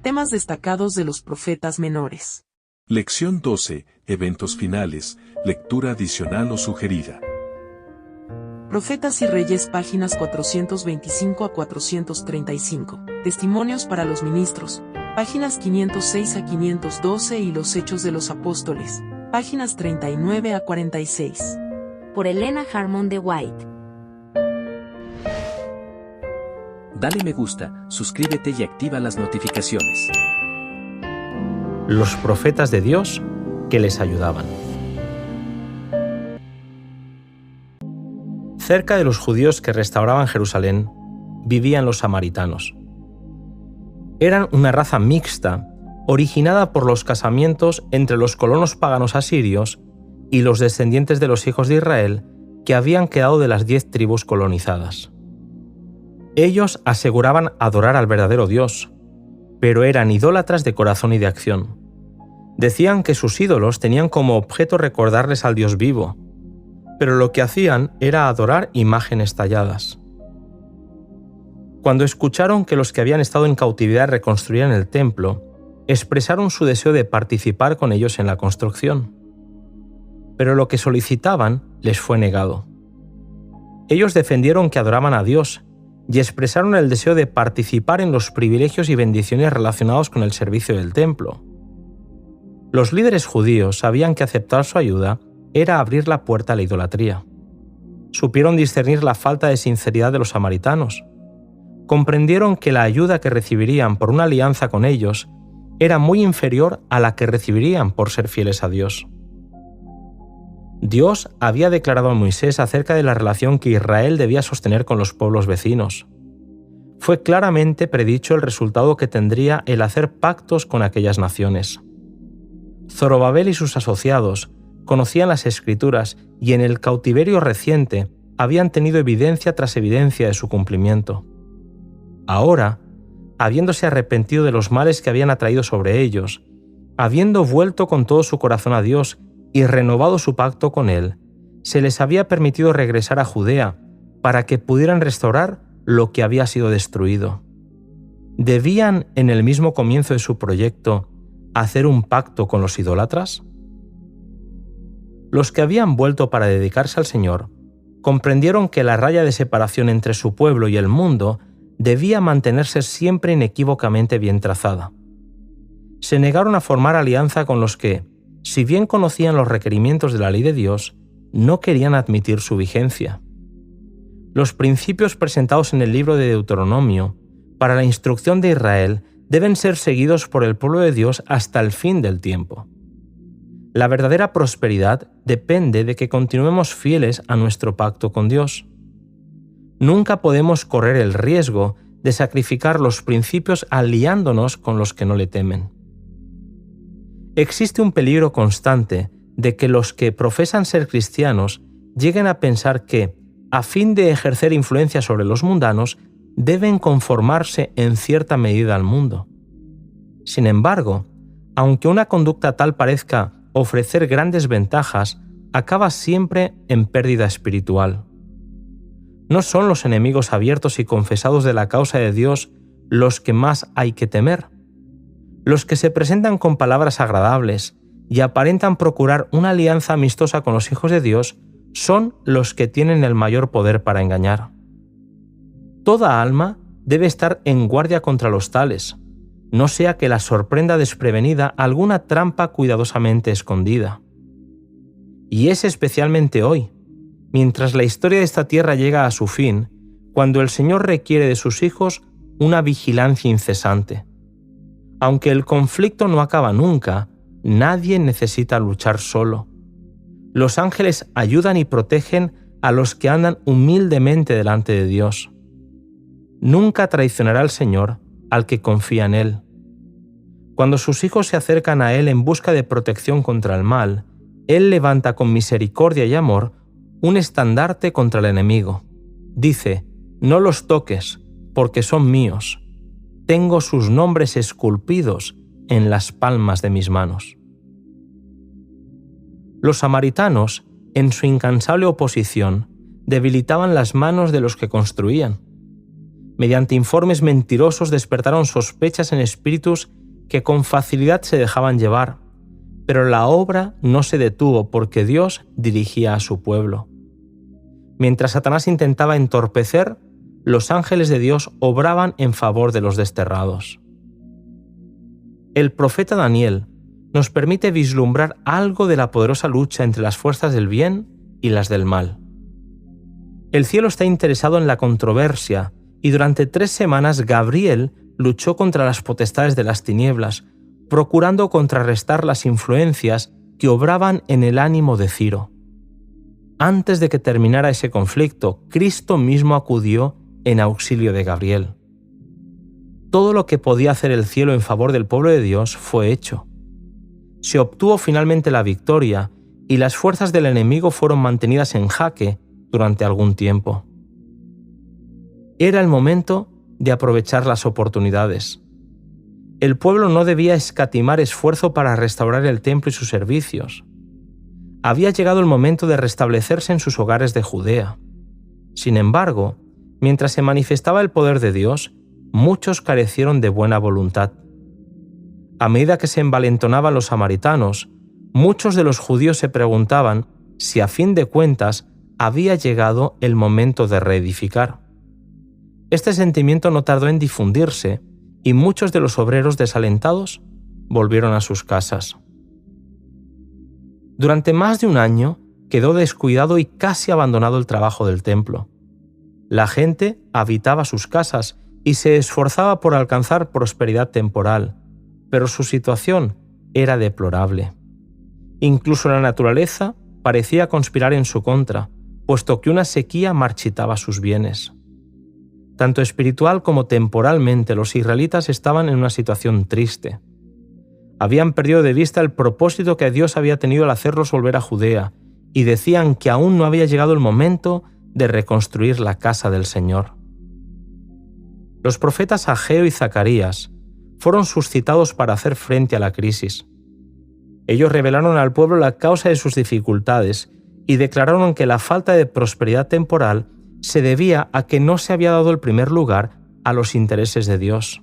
Temas destacados de los profetas menores. Lección 12. Eventos finales. Lectura adicional o sugerida. Profetas y Reyes, páginas 425 a 435. Testimonios para los ministros, páginas 506 a 512 y Los Hechos de los Apóstoles, páginas 39 a 46. Por Elena Harmon de White. Dale me gusta, suscríbete y activa las notificaciones. Los profetas de Dios que les ayudaban. Cerca de los judíos que restauraban Jerusalén, vivían los samaritanos. Eran una raza mixta, originada por los casamientos entre los colonos paganos asirios y los descendientes de los hijos de Israel que habían quedado de las 10 tribus colonizadas. Ellos aseguraban adorar al verdadero Dios, pero eran idólatras de corazón y de acción. Decían que sus ídolos tenían como objeto recordarles al Dios vivo, pero lo que hacían era adorar imágenes talladas. Cuando escucharon que los que habían estado en cautividad reconstruían el templo, expresaron su deseo de participar con ellos en la construcción. Pero lo que solicitaban les fue negado. Ellos defendieron que adoraban a Dios y expresaron el deseo de participar en los privilegios y bendiciones relacionados con el servicio del templo. Los líderes judíos sabían que aceptar su ayuda era abrir la puerta a la idolatría. Supieron discernir la falta de sinceridad de los samaritanos. Comprendieron que la ayuda que recibirían por una alianza con ellos era muy inferior a la que recibirían por ser fieles a Dios. Dios había declarado a Moisés acerca de la relación que Israel debía sostener con los pueblos vecinos. Fue claramente predicho el resultado que tendría el hacer pactos con aquellas naciones. Zorobabel y sus asociados conocían las Escrituras y en el cautiverio reciente habían tenido evidencia tras evidencia de su cumplimiento. Ahora, habiéndose arrepentido de los males que habían atraído sobre ellos, habiendo vuelto con todo su corazón a Dios y renovado su pacto con Él, se les había permitido regresar a Judea para que pudieran restaurar lo que había sido destruido. ¿Debían, en el mismo comienzo de su proyecto, hacer un pacto con los idólatras? Los que habían vuelto para dedicarse al Señor comprendieron que la raya de separación entre su pueblo y el mundo debía mantenerse siempre inequívocamente bien trazada. Se negaron a formar alianza con los que, si bien conocían los requerimientos de la ley de Dios, no querían admitir su vigencia. Los principios presentados en el libro de Deuteronomio para la instrucción de Israel deben ser seguidos por el pueblo de Dios hasta el fin del tiempo. La verdadera prosperidad depende de que continuemos fieles a nuestro pacto con Dios. Nunca podemos correr el riesgo de sacrificar los principios aliándonos con los que no le temen. Existe un peligro constante de que los que profesan ser cristianos lleguen a pensar que, a fin de ejercer influencia sobre los mundanos, deben conformarse en cierta medida al mundo. Sin embargo, aunque una conducta tal parezca ofrecer grandes ventajas, acaba siempre en pérdida espiritual. No son los enemigos abiertos y confesados de la causa de Dios los que más hay que temer. Los que se presentan con palabras agradables y aparentan procurar una alianza amistosa con los hijos de Dios son los que tienen el mayor poder para engañar. Toda alma debe estar en guardia contra los tales, no sea que la sorprenda desprevenida alguna trampa cuidadosamente escondida. Y es especialmente hoy, mientras la historia de esta tierra llega a su fin, cuando el Señor requiere de sus hijos una vigilancia incesante. Aunque el conflicto no acaba nunca, nadie necesita luchar solo. Los ángeles ayudan y protegen a los que andan humildemente delante de Dios. Nunca traicionará al Señor al que confía en Él. Cuando sus hijos se acercan a Él en busca de protección contra el mal, Él levanta con misericordia y amor un estandarte contra el enemigo. Dice: «No los toques, porque son míos. Tengo sus nombres esculpidos en las palmas de mis manos». Los samaritanos, en su incansable oposición, debilitaban las manos de los que construían. Mediante informes mentirosos despertaron sospechas en espíritus que con facilidad se dejaban llevar, pero la obra no se detuvo porque Dios dirigía a su pueblo. Mientras Satanás intentaba entorpecer, los ángeles de Dios obraban en favor de los desterrados. El profeta Daniel nos permite vislumbrar algo de la poderosa lucha entre las fuerzas del bien y las del mal. El cielo está interesado en la controversia y durante 3 semanas Gabriel luchó contra las potestades de las tinieblas, procurando contrarrestar las influencias que obraban en el ánimo de Ciro. Antes de que terminara ese conflicto, Cristo mismo acudió en auxilio de Gabriel. Todo lo que podía hacer el cielo en favor del pueblo de Dios fue hecho. Se obtuvo finalmente la victoria y las fuerzas del enemigo fueron mantenidas en jaque durante algún tiempo. Era el momento de aprovechar las oportunidades. El pueblo no debía escatimar esfuerzo para restaurar el templo y sus servicios. Había llegado el momento de restablecerse en sus hogares de Judea. Sin embargo, mientras se manifestaba el poder de Dios, muchos carecieron de buena voluntad. A medida que se envalentonaban los samaritanos, muchos de los judíos se preguntaban si a fin de cuentas había llegado el momento de reedificar. Este sentimiento no tardó en difundirse y muchos de los obreros desalentados volvieron a sus casas. Durante más de un año quedó descuidado y casi abandonado el trabajo del templo. La gente habitaba sus casas y se esforzaba por alcanzar prosperidad temporal, pero su situación era deplorable. Incluso la naturaleza parecía conspirar en su contra, puesto que una sequía marchitaba sus bienes. Tanto espiritual como temporalmente, los israelitas estaban en una situación triste. Habían perdido de vista el propósito que Dios había tenido al hacerlos volver a Judea y decían que aún no había llegado el momento de reconstruir la casa del Señor. Los profetas Ageo y Zacarías fueron suscitados para hacer frente a la crisis. Ellos revelaron al pueblo la causa de sus dificultades y declararon que la falta de prosperidad temporal se debía a que no se había dado el primer lugar a los intereses de Dios.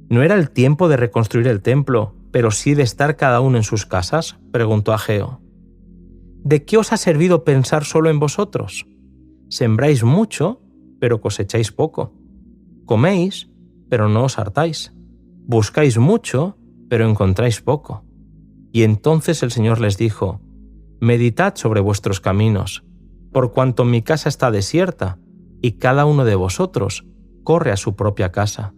¿No era el tiempo de reconstruir el templo, pero sí de estar cada uno en sus casas?, preguntó Ageo. ¿De qué os ha servido pensar solo en vosotros? Sembráis mucho, pero cosecháis poco. Coméis, pero no os hartáis. Buscáis mucho, pero encontráis poco. Y entonces el Señor les dijo: meditad sobre vuestros caminos, por cuanto mi casa está desierta, y cada uno de vosotros corre a su propia casa.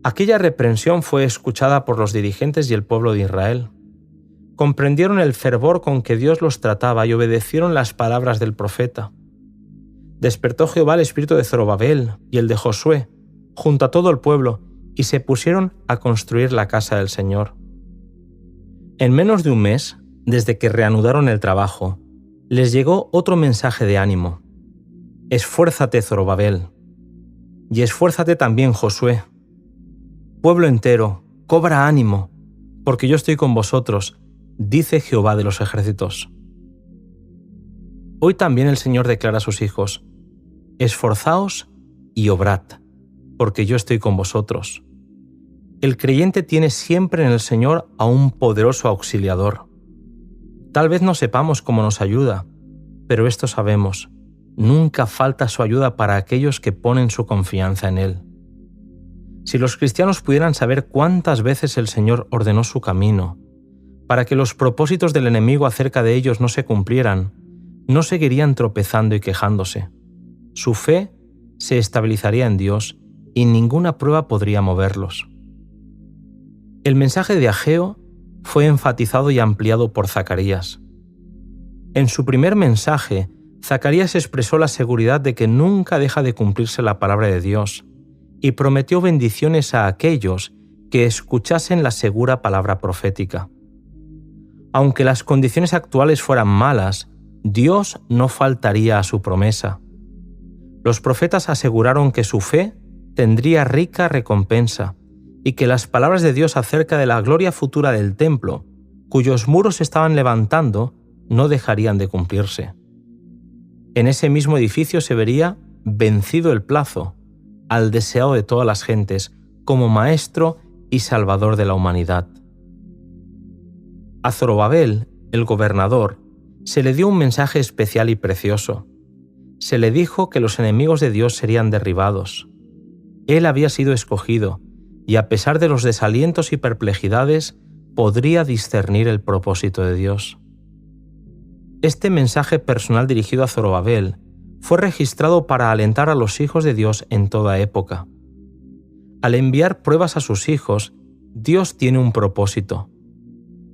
Aquella reprensión fue escuchada por los dirigentes y el pueblo de Israel. Comprendieron el fervor con que Dios los trataba y obedecieron las palabras del profeta. Despertó Jehová el espíritu de Zorobabel y el de Josué, junto a todo el pueblo, y se pusieron a construir la casa del Señor. En menos de un mes, desde que reanudaron el trabajo, les llegó otro mensaje de ánimo. Esfuérzate, Zorobabel, y esfuérzate también, Josué. Pueblo entero, cobra ánimo, porque yo estoy con vosotros, dice Jehová de los ejércitos. Hoy también el Señor declara a sus hijos: esforzaos y obrad, porque yo estoy con vosotros. El creyente tiene siempre en el Señor a un poderoso auxiliador. Tal vez no sepamos cómo nos ayuda, pero esto sabemos: nunca falta su ayuda para aquellos que ponen su confianza en Él. Si los cristianos pudieran saber cuántas veces el Señor ordenó su camino, para que los propósitos del enemigo acerca de ellos no se cumplieran, no seguirían tropezando y quejándose. Su fe se estabilizaría en Dios y ninguna prueba podría moverlos. El mensaje de Ageo fue enfatizado y ampliado por Zacarías. En su primer mensaje, Zacarías expresó la seguridad de que nunca deja de cumplirse la palabra de Dios y prometió bendiciones a aquellos que escuchasen la segura palabra profética. Aunque las condiciones actuales fueran malas, Dios no faltaría a su promesa. Los profetas aseguraron que su fe tendría rica recompensa y que las palabras de Dios acerca de la gloria futura del templo, cuyos muros se estaban levantando, no dejarían de cumplirse. En ese mismo edificio se vería vencido el plazo, al deseado de todas las gentes, como Maestro y Salvador de la humanidad. A Zorobabel, el gobernador, se le dio un mensaje especial y precioso. Se le dijo que los enemigos de Dios serían derribados. Él había sido escogido, y a pesar de los desalientos y perplejidades, podría discernir el propósito de Dios. Este mensaje personal dirigido a Zorobabel fue registrado para alentar a los hijos de Dios en toda época. Al enviar pruebas a sus hijos, Dios tiene un propósito.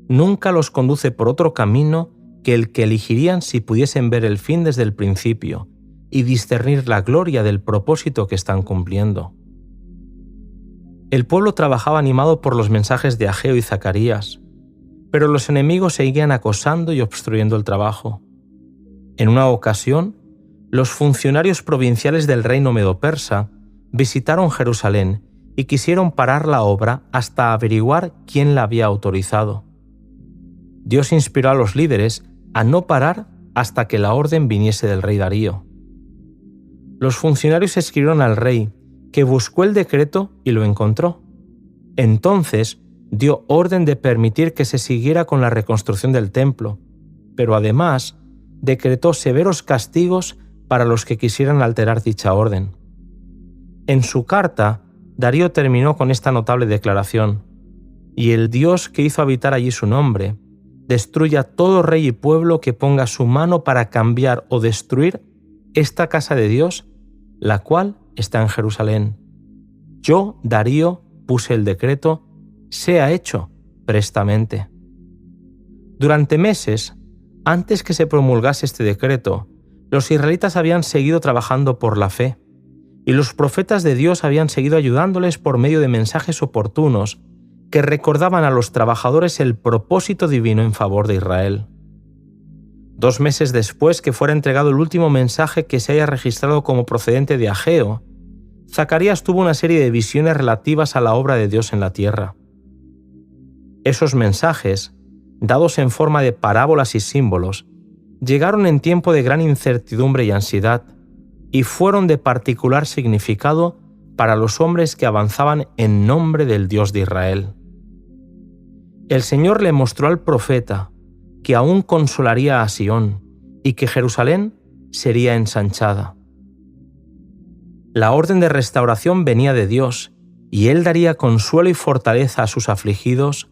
Nunca los conduce por otro camino que el que elegirían si pudiesen ver el fin desde el principio y discernir la gloria del propósito que están cumpliendo. El pueblo trabajaba animado por los mensajes de Ageo y Zacarías, pero los enemigos seguían acosando y obstruyendo el trabajo. En una ocasión, los funcionarios provinciales del reino medo-persa visitaron Jerusalén y quisieron parar la obra hasta averiguar quién la había autorizado. Dios inspiró a los líderes a no parar hasta que la orden viniese del rey Darío. Los funcionarios escribieron al rey, que buscó el decreto y lo encontró. Entonces dio orden de permitir que se siguiera con la reconstrucción del templo, pero además decretó severos castigos para los que quisieran alterar dicha orden. En su carta, Darío terminó con esta notable declaración: «Y el Dios que hizo habitar allí su nombre, destruya todo rey y pueblo que ponga su mano para cambiar o destruir esta casa de Dios, la cual está en Jerusalén. Yo, Darío, puse el decreto, sea hecho prestamente». Durante meses, antes que se promulgase este decreto, los israelitas habían seguido trabajando por la fe, y los profetas de Dios habían seguido ayudándoles por medio de mensajes oportunos que recordaban a los trabajadores el propósito divino en favor de Israel. 2 meses después que fuera entregado el último mensaje que se haya registrado como procedente de Ageo, Zacarías tuvo una serie de visiones relativas a la obra de Dios en la tierra. Esos mensajes, dados en forma de parábolas y símbolos, llegaron en tiempo de gran incertidumbre y ansiedad, y fueron de particular significado para los hombres que avanzaban en nombre del Dios de Israel. El Señor le mostró al profeta que aún consolaría a Sión y que Jerusalén sería ensanchada. La orden de restauración venía de Dios, y Él daría consuelo y fortaleza a sus afligidos,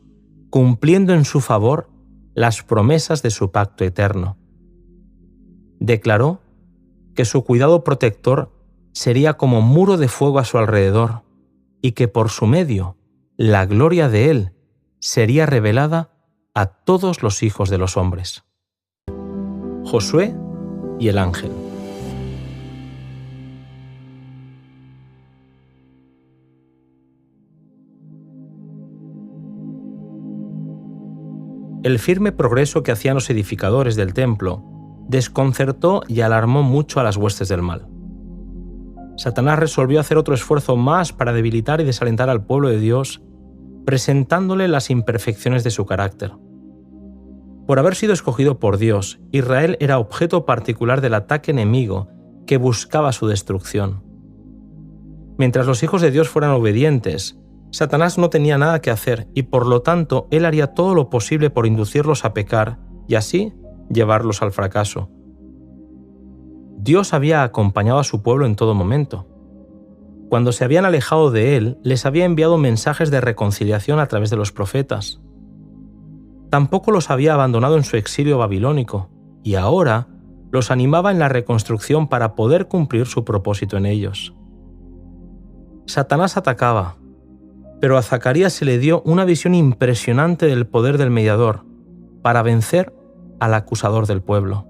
cumpliendo en su favor las promesas de su pacto eterno. Declaró que su cuidado protector sería como muro de fuego a su alrededor, y que por su medio la gloria de Él sería revelada a todos los hijos de los hombres. Josué y el ángel. El firme progreso que hacían los edificadores del templo desconcertó y alarmó mucho a las huestes del mal. Satanás resolvió hacer otro esfuerzo más para debilitar y desalentar al pueblo de Dios, presentándole las imperfecciones de su carácter. Por haber sido escogido por Dios, Israel era objeto particular del ataque enemigo que buscaba su destrucción. Mientras los hijos de Dios fueran obedientes, Satanás no tenía nada que hacer y por lo tanto él haría todo lo posible por inducirlos a pecar y así llevarlos al fracaso. Dios había acompañado a su pueblo en todo momento. Cuando se habían alejado de él, les había enviado mensajes de reconciliación a través de los profetas. Tampoco los había abandonado en su exilio babilónico, y ahora los animaba en la reconstrucción para poder cumplir su propósito en ellos. Satanás atacaba, pero a Zacarías se le dio una visión impresionante del poder del mediador para vencer al acusador del pueblo.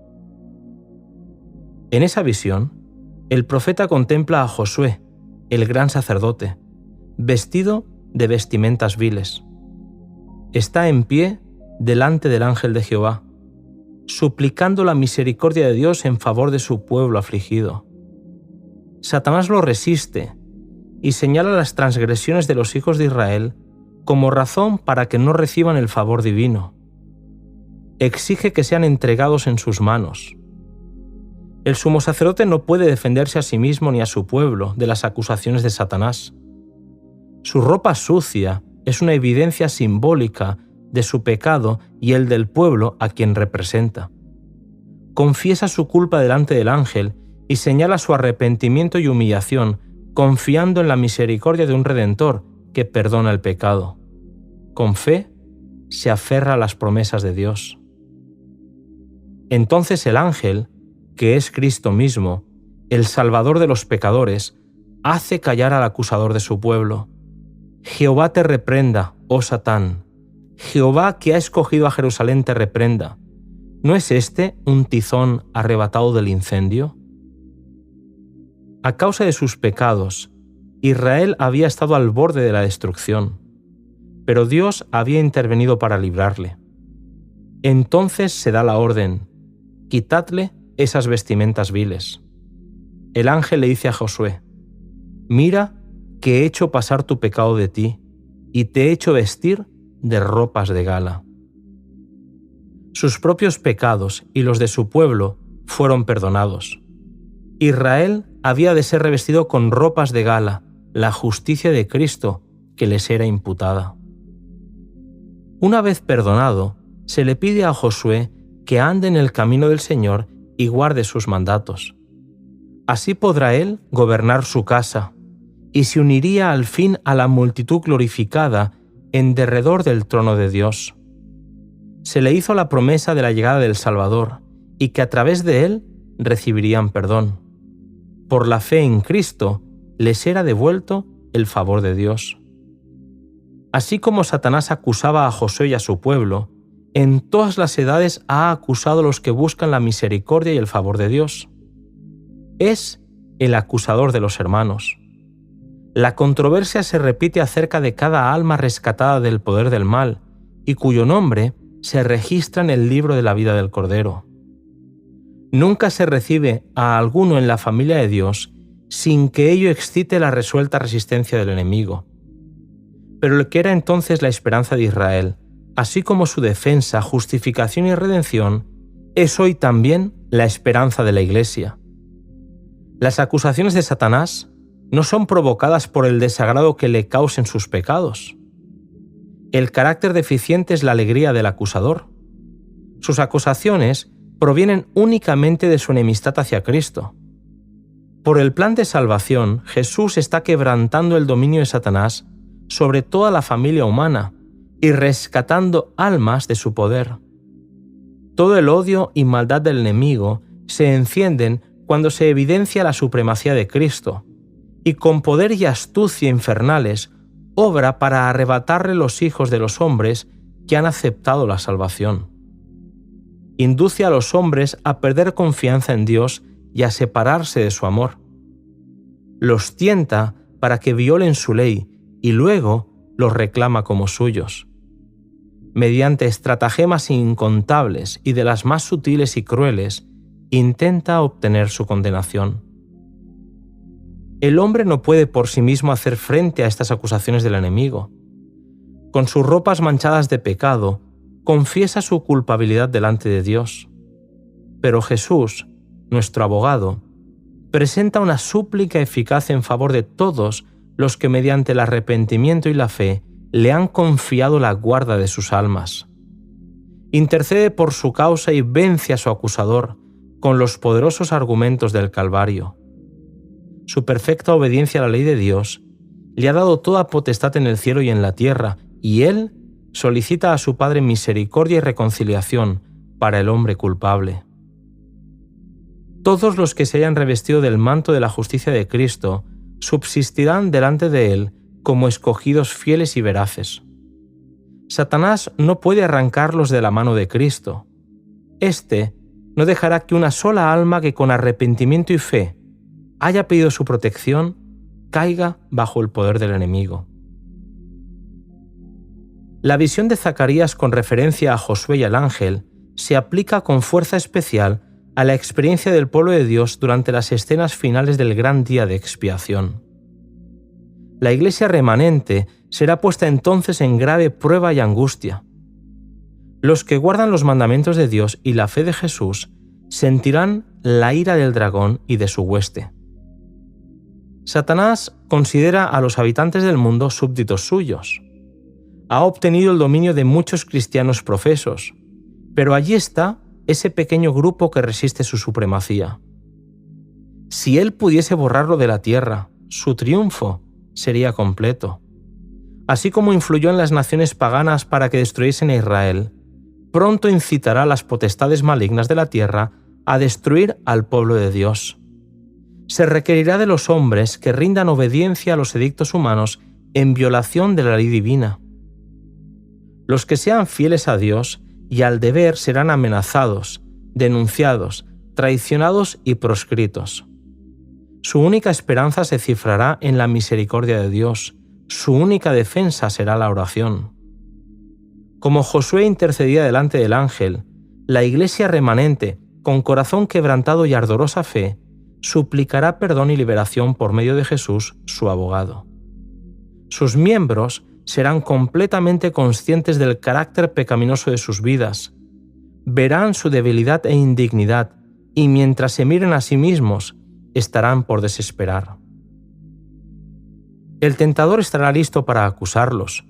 En esa visión, el profeta contempla a Josué, el gran sacerdote, vestido de vestimentas viles. Está en pie delante del ángel de Jehová, suplicando la misericordia de Dios en favor de su pueblo afligido. Satanás lo resiste y señala las transgresiones de los hijos de Israel como razón para que no reciban el favor divino. Exige que sean entregados en sus manos. El sumo sacerdote no puede defenderse a sí mismo ni a su pueblo de las acusaciones de Satanás. Su ropa sucia es una evidencia simbólica de su pecado y el del pueblo a quien representa. Confiesa su culpa delante del ángel y señala su arrepentimiento y humillación, confiando en la misericordia de un Redentor que perdona el pecado. Con fe, se aferra a las promesas de Dios. Entonces el ángel, que es Cristo mismo, el Salvador de los pecadores, hace callar al acusador de su pueblo. Jehová te reprenda, oh Satán. Jehová, que ha escogido a Jerusalén, te reprenda. ¿No es este un tizón arrebatado del incendio? A causa de sus pecados, Israel había estado al borde de la destrucción, pero Dios había intervenido para librarle. Entonces se da la orden: quitadle esas vestimentas viles. El ángel le dice a Josué: mira que he hecho pasar tu pecado de ti, y te he hecho vestir de ropas de gala. Sus propios pecados y los de su pueblo fueron perdonados. Israel había de ser revestido con ropas de gala, la justicia de Cristo que les era imputada. Una vez perdonado, se le pide a Josué que ande en el camino del Señor y guarde sus mandatos. Así podrá él gobernar su casa, y se uniría al fin a la multitud glorificada en derredor del trono de Dios. Se le hizo la promesa de la llegada del Salvador, y que a través de él recibirían perdón. Por la fe en Cristo les era devuelto el favor de Dios. Así como Satanás acusaba a Josué y a su pueblo, en todas las edades ha acusado a los que buscan la misericordia y el favor de Dios. Es el acusador de los hermanos. La controversia se repite acerca de cada alma rescatada del poder del mal y cuyo nombre se registra en el libro de la vida del Cordero. Nunca se recibe a alguno en la familia de Dios sin que ello excite la resuelta resistencia del enemigo. Pero lo que era entonces la esperanza de Israel, así como su defensa, justificación y redención, es hoy también la esperanza de la Iglesia. Las acusaciones de Satanás no son provocadas por el desagrado que le causen sus pecados. El carácter deficiente es la alegría del acusador. Sus acusaciones provienen únicamente de su enemistad hacia Cristo. Por el plan de salvación, Jesús está quebrantando el dominio de Satanás sobre toda la familia humana y rescatando almas de su poder. Todo el odio y maldad del enemigo se encienden cuando se evidencia la supremacía de Cristo, y con poder y astucia infernales obra para arrebatarle los hijos de los hombres que han aceptado la salvación. Induce a los hombres a perder confianza en Dios y a separarse de su amor. Los tienta para que violen su ley y luego los reclama como suyos. Mediante estratagemas incontables y de las más sutiles y crueles, intenta obtener su condenación. El hombre no puede por sí mismo hacer frente a estas acusaciones del enemigo. Con sus ropas manchadas de pecado, confiesa su culpabilidad delante de Dios. Pero Jesús, nuestro abogado, presenta una súplica eficaz en favor de todos los que mediante el arrepentimiento y la fe le han confiado la guarda de sus almas. Intercede por su causa y vence a su acusador con los poderosos argumentos del Calvario. Su perfecta obediencia a la ley de Dios le ha dado toda potestad en el cielo y en la tierra, y Él solicita a su Padre misericordia y reconciliación para el hombre culpable. Todos los que se hayan revestido del manto de la justicia de Cristo subsistirán delante de Él como escogidos fieles y veraces. Satanás no puede arrancarlos de la mano de Cristo. Éste no dejará que una sola alma que con arrepentimiento y fe haya pedido su protección caiga bajo el poder del enemigo. La visión de Zacarías con referencia a Josué y al ángel se aplica con fuerza especial a la experiencia del pueblo de Dios durante las escenas finales del gran día de expiación. La iglesia remanente será puesta entonces en grave prueba y angustia. Los que guardan los mandamientos de Dios y la fe de Jesús sentirán la ira del dragón y de su hueste. Satanás considera a los habitantes del mundo súbditos suyos. Ha obtenido el dominio de muchos cristianos profesos, pero allí está ese pequeño grupo que resiste su supremacía. Si él pudiese borrarlo de la tierra, su triunfo sería completo. Así como influyó en las naciones paganas para que destruyesen a Israel, pronto incitará a las potestades malignas de la tierra a destruir al pueblo de Dios. Se requerirá de los hombres que rindan obediencia a los edictos humanos en violación de la ley divina. Los que sean fieles a Dios y al deber serán amenazados, denunciados, traicionados y proscritos. Su única esperanza se cifrará en la misericordia de Dios. Su única defensa será la oración. Como Josué intercedía delante del ángel, la iglesia remanente, con corazón quebrantado y ardorosa fe, suplicará perdón y liberación por medio de Jesús, su abogado. Sus miembros serán completamente conscientes del carácter pecaminoso de sus vidas, verán su debilidad e indignidad, y mientras se miren a sí mismos, estarán por desesperar. El tentador estará listo para acusarlos,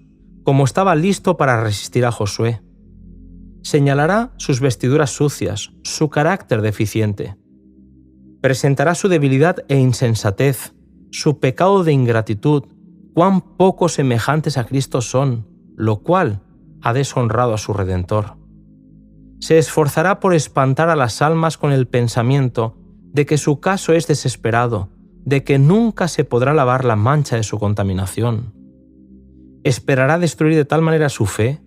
como estaba listo para resistir a Josué. Señalará sus vestiduras sucias, su carácter deficiente. Presentará su debilidad e insensatez, su pecado de ingratitud, cuán poco semejantes a Cristo son, lo cual ha deshonrado a su Redentor. Se esforzará por espantar a las almas con el pensamiento de que su caso es desesperado, de que nunca se podrá lavar la mancha de su contaminación. Esperará destruir de tal manera su fe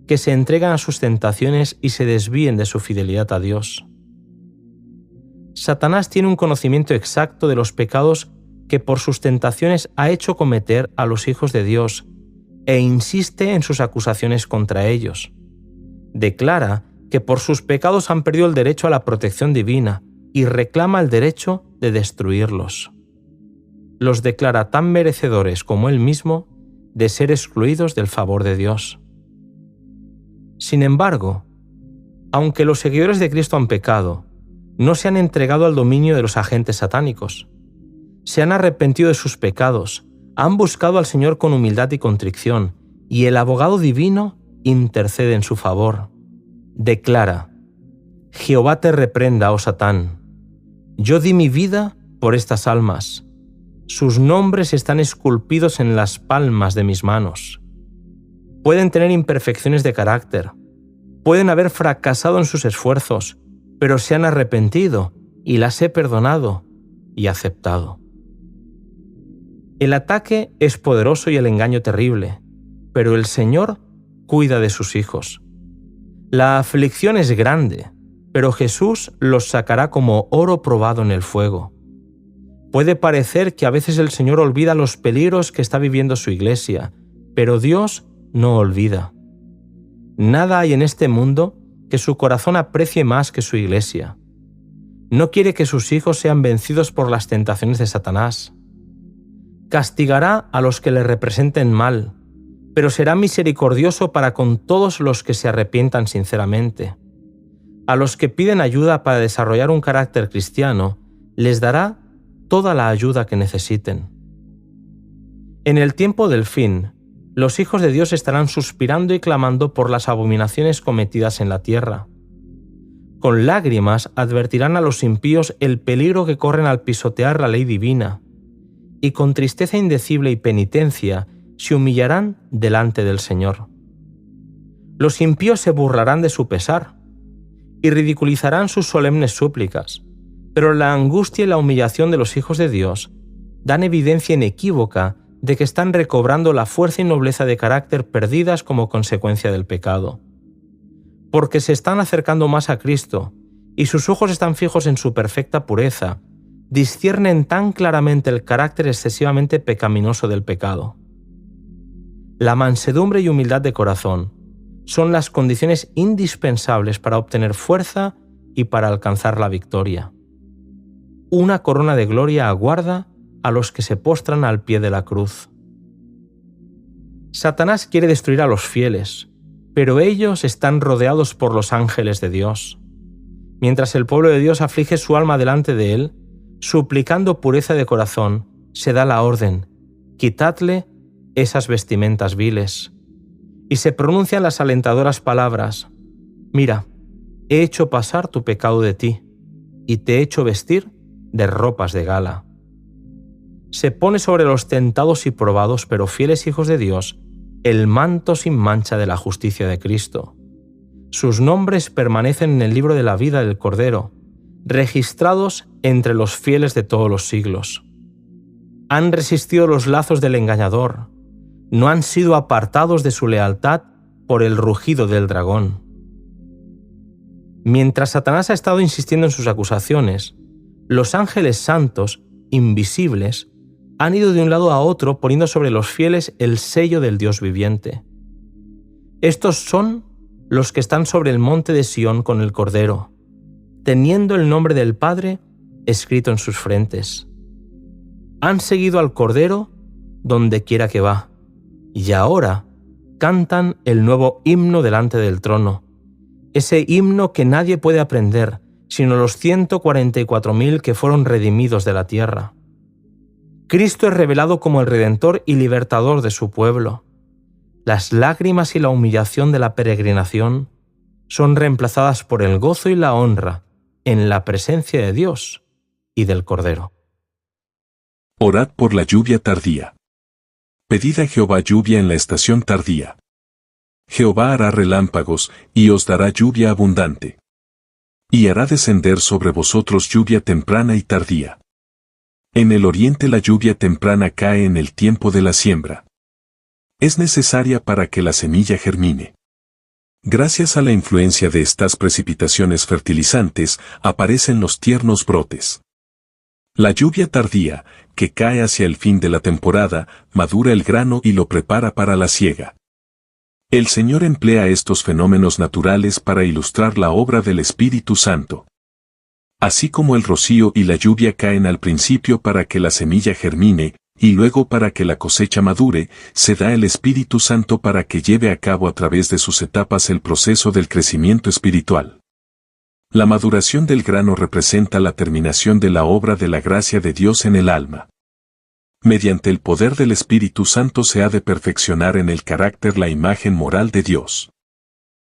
que se entregan a sus tentaciones y se desvíen de su fidelidad a Dios. Satanás tiene un conocimiento exacto de los pecados que por sus tentaciones ha hecho cometer a los hijos de Dios e insiste en sus acusaciones contra ellos. Declara que por sus pecados han perdido el derecho a la protección divina y reclama el derecho de destruirlos. Los declara tan merecedores como él mismo de ser excluidos del favor de Dios. Sin embargo, aunque los seguidores de Cristo han pecado, no se han entregado al dominio de los agentes satánicos. Se han arrepentido de sus pecados, han buscado al Señor con humildad y contrición, y el abogado divino intercede en su favor. Declara: Jehová te reprenda, oh Satán. Yo di mi vida por estas almas. Sus nombres están esculpidos en las palmas de mis manos. Pueden tener imperfecciones de carácter, pueden haber fracasado en sus esfuerzos, pero se han arrepentido y las he perdonado y aceptado. El ataque es poderoso y el engaño terrible, pero el Señor cuida de sus hijos. La aflicción es grande, pero Jesús los sacará como oro probado en el fuego. Puede parecer que a veces el Señor olvida los peligros que está viviendo su iglesia, pero Dios no olvida. Nada hay en este mundo que su corazón aprecie más que su iglesia. No quiere que sus hijos sean vencidos por las tentaciones de Satanás. Castigará a los que le representen mal, pero será misericordioso para con todos los que se arrepientan sinceramente. A los que piden ayuda para desarrollar un carácter cristiano, les dará toda la ayuda que necesiten. En el tiempo del fin, los hijos de Dios estarán suspirando y clamando por las abominaciones cometidas en la tierra. Con lágrimas advertirán a los impíos el peligro que corren al pisotear la ley divina, y con tristeza indecible y penitencia se humillarán delante del Señor. Los impíos se burlarán de su pesar y ridiculizarán sus solemnes súplicas, pero la angustia y la humillación de los hijos de Dios dan evidencia inequívoca de que están recobrando la fuerza y nobleza de carácter perdidas como consecuencia del pecado. Porque se están acercando más a Cristo y sus ojos están fijos en su perfecta pureza, disciernen tan claramente el carácter excesivamente pecaminoso del pecado. La mansedumbre y humildad de corazón son las condiciones indispensables para obtener fuerza y para alcanzar la victoria. Una corona de gloria aguarda a los que se postran al pie de la cruz. Satanás quiere destruir a los fieles, pero ellos están rodeados por los ángeles de Dios. Mientras el pueblo de Dios aflige su alma delante de él, suplicando pureza de corazón, se da la orden: quitadle esas vestimentas viles. Y se pronuncian las alentadoras palabras: mira, he hecho pasar tu pecado de ti, y te he hecho vestir de ropas de gala. Se pone sobre los tentados y probados pero fieles hijos de Dios el manto sin mancha de la justicia de Cristo. Sus nombres permanecen en el libro de la vida del Cordero, registrados entre los fieles de todos los siglos. Han resistido los lazos del engañador, no han sido apartados de su lealtad por el rugido del dragón. Mientras Satanás ha estado insistiendo en sus acusaciones, los ángeles santos, invisibles, han ido de un lado a otro poniendo sobre los fieles el sello del Dios viviente. Estos son los que están sobre el monte de Sión con el Cordero, teniendo el nombre del Padre escrito en sus frentes. Han seguido al Cordero donde quiera que va, y ahora cantan el nuevo himno delante del trono, ese himno que nadie puede aprender, sino los 144.000 que fueron redimidos de la tierra. Cristo es revelado como el Redentor y Libertador de su pueblo. Las lágrimas y la humillación de la peregrinación son reemplazadas por el gozo y la honra en la presencia de Dios y del Cordero. Orad por la lluvia tardía. Pedid a Jehová lluvia en la estación tardía. Jehová hará relámpagos, y os dará lluvia abundante. Y hará descender sobre vosotros lluvia temprana y tardía. En el oriente la lluvia temprana cae en el tiempo de la siembra. Es necesaria para que la semilla germine. Gracias a la influencia de estas precipitaciones fertilizantes, aparecen los tiernos brotes. La lluvia tardía, que cae hacia el fin de la temporada, madura el grano y lo prepara para la siega. El Señor emplea estos fenómenos naturales para ilustrar la obra del Espíritu Santo. Así como el rocío y la lluvia caen al principio para que la semilla germine, y luego para que la cosecha madure, se da el Espíritu Santo para que lleve a cabo a través de sus etapas el proceso del crecimiento espiritual. La maduración del grano representa la terminación de la obra de la gracia de Dios en el alma. Mediante el poder del Espíritu Santo se ha de perfeccionar en el carácter la imagen moral de Dios.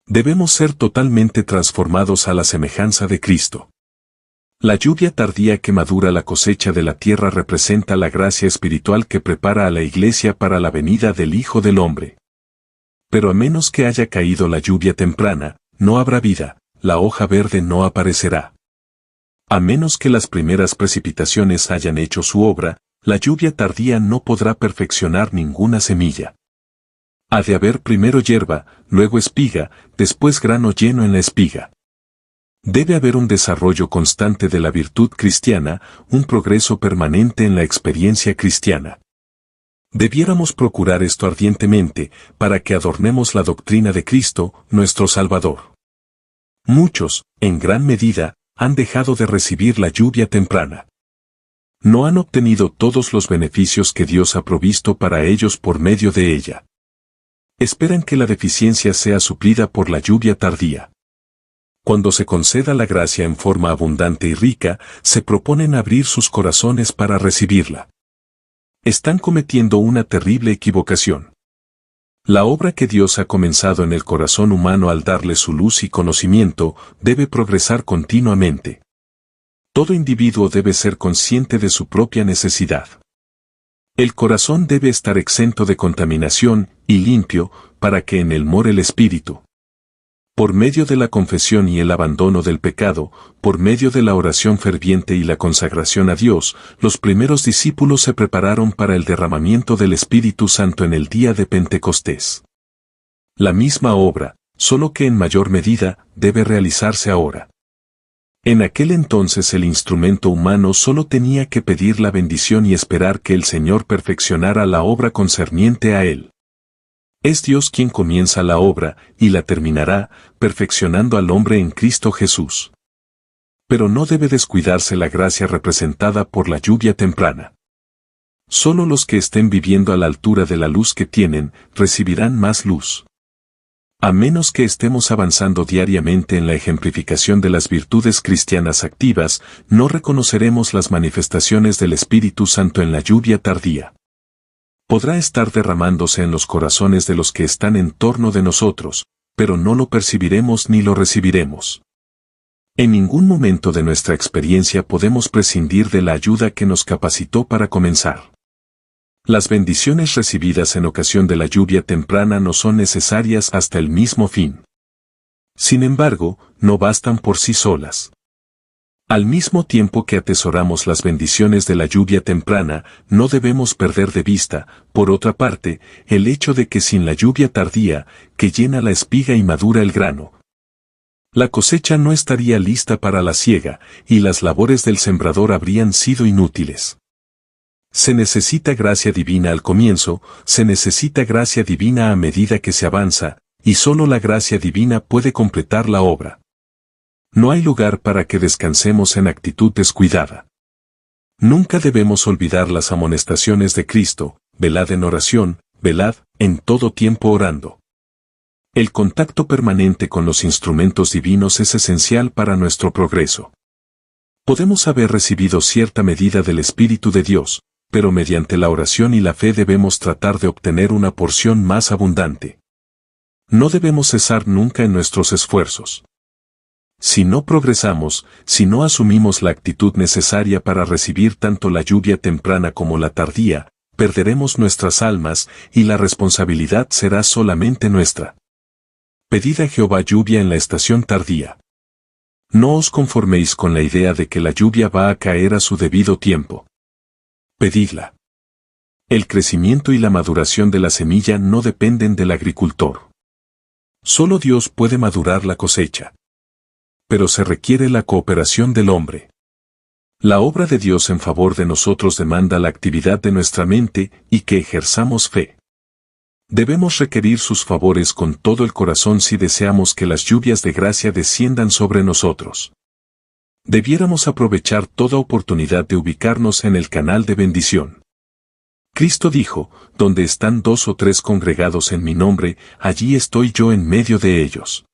Debemos ser totalmente transformados a la semejanza de Cristo. La lluvia tardía que madura la cosecha de la tierra representa la gracia espiritual que prepara a la Iglesia para la venida del Hijo del Hombre. Pero a menos que haya caído la lluvia temprana, no habrá vida, la hoja verde no aparecerá. A menos que las primeras precipitaciones hayan hecho su obra, la lluvia tardía no podrá perfeccionar ninguna semilla. Ha de haber primero hierba, luego espiga, después grano lleno en la espiga. Debe haber un desarrollo constante de la virtud cristiana, un progreso permanente en la experiencia cristiana. Debiéramos procurar esto ardientemente, para que adornemos la doctrina de Cristo, nuestro Salvador. Muchos, en gran medida, han dejado de recibir la lluvia temprana. No han obtenido todos los beneficios que Dios ha provisto para ellos por medio de ella. Esperan que la deficiencia sea suplida por la lluvia tardía. Cuando se conceda la gracia en forma abundante y rica, se proponen abrir sus corazones para recibirla. Están cometiendo una terrible equivocación. La obra que Dios ha comenzado en el corazón humano al darle su luz y conocimiento, debe progresar continuamente. Todo individuo debe ser consciente de su propia necesidad. El corazón debe estar exento de contaminación y limpio, para que en él more el Espíritu. Por medio de la confesión y el abandono del pecado, por medio de la oración ferviente y la consagración a Dios, los primeros discípulos se prepararon para el derramamiento del Espíritu Santo en el día de Pentecostés. La misma obra, solo que en mayor medida, debe realizarse ahora. En aquel entonces el instrumento humano solo tenía que pedir la bendición y esperar que el Señor perfeccionara la obra concerniente a él. Es Dios quien comienza la obra, y la terminará, perfeccionando al hombre en Cristo Jesús. Pero no debe descuidarse la gracia representada por la lluvia temprana. Solo los que estén viviendo a la altura de la luz que tienen, recibirán más luz. A menos que estemos avanzando diariamente en la ejemplificación de las virtudes cristianas activas, no reconoceremos las manifestaciones del Espíritu Santo en la lluvia tardía. Podrá estar derramándose en los corazones de los que están en torno de nosotros, pero no lo percibiremos ni lo recibiremos. En ningún momento de nuestra experiencia podemos prescindir de la ayuda que nos capacitó para comenzar. Las bendiciones recibidas en ocasión de la lluvia temprana no son necesarias hasta el mismo fin. Sin embargo, no bastan por sí solas. Al mismo tiempo que atesoramos las bendiciones de la lluvia temprana, no debemos perder de vista, por otra parte, el hecho de que sin la lluvia tardía, que llena la espiga y madura el grano, la cosecha no estaría lista para la siega, y las labores del sembrador habrían sido inútiles. Se necesita gracia divina al comienzo, se necesita gracia divina a medida que se avanza, y solo la gracia divina puede completar la obra. No hay lugar para que descansemos en actitud descuidada. Nunca debemos olvidar las amonestaciones de Cristo: velad en oración, velad en todo tiempo orando. El contacto permanente con los instrumentos divinos es esencial para nuestro progreso. Podemos haber recibido cierta medida del Espíritu de Dios, pero mediante la oración y la fe debemos tratar de obtener una porción más abundante. No debemos cesar nunca en nuestros esfuerzos. Si no progresamos, si no asumimos la actitud necesaria para recibir tanto la lluvia temprana como la tardía, perderemos nuestras almas y la responsabilidad será solamente nuestra. Pedid a Jehová lluvia en la estación tardía. No os conforméis con la idea de que la lluvia va a caer a su debido tiempo. Pedidla. El crecimiento y la maduración de la semilla no dependen del agricultor. Solo Dios puede madurar la cosecha. Pero se requiere la cooperación del hombre. La obra de Dios en favor de nosotros demanda la actividad de nuestra mente y que ejerzamos fe. Debemos requerir sus favores con todo el corazón si deseamos que las lluvias de gracia desciendan sobre nosotros. Debiéramos aprovechar toda oportunidad de ubicarnos en el canal de bendición. Cristo dijo: donde están 2 o 3 congregados en mi nombre, allí estoy yo en medio de ellos.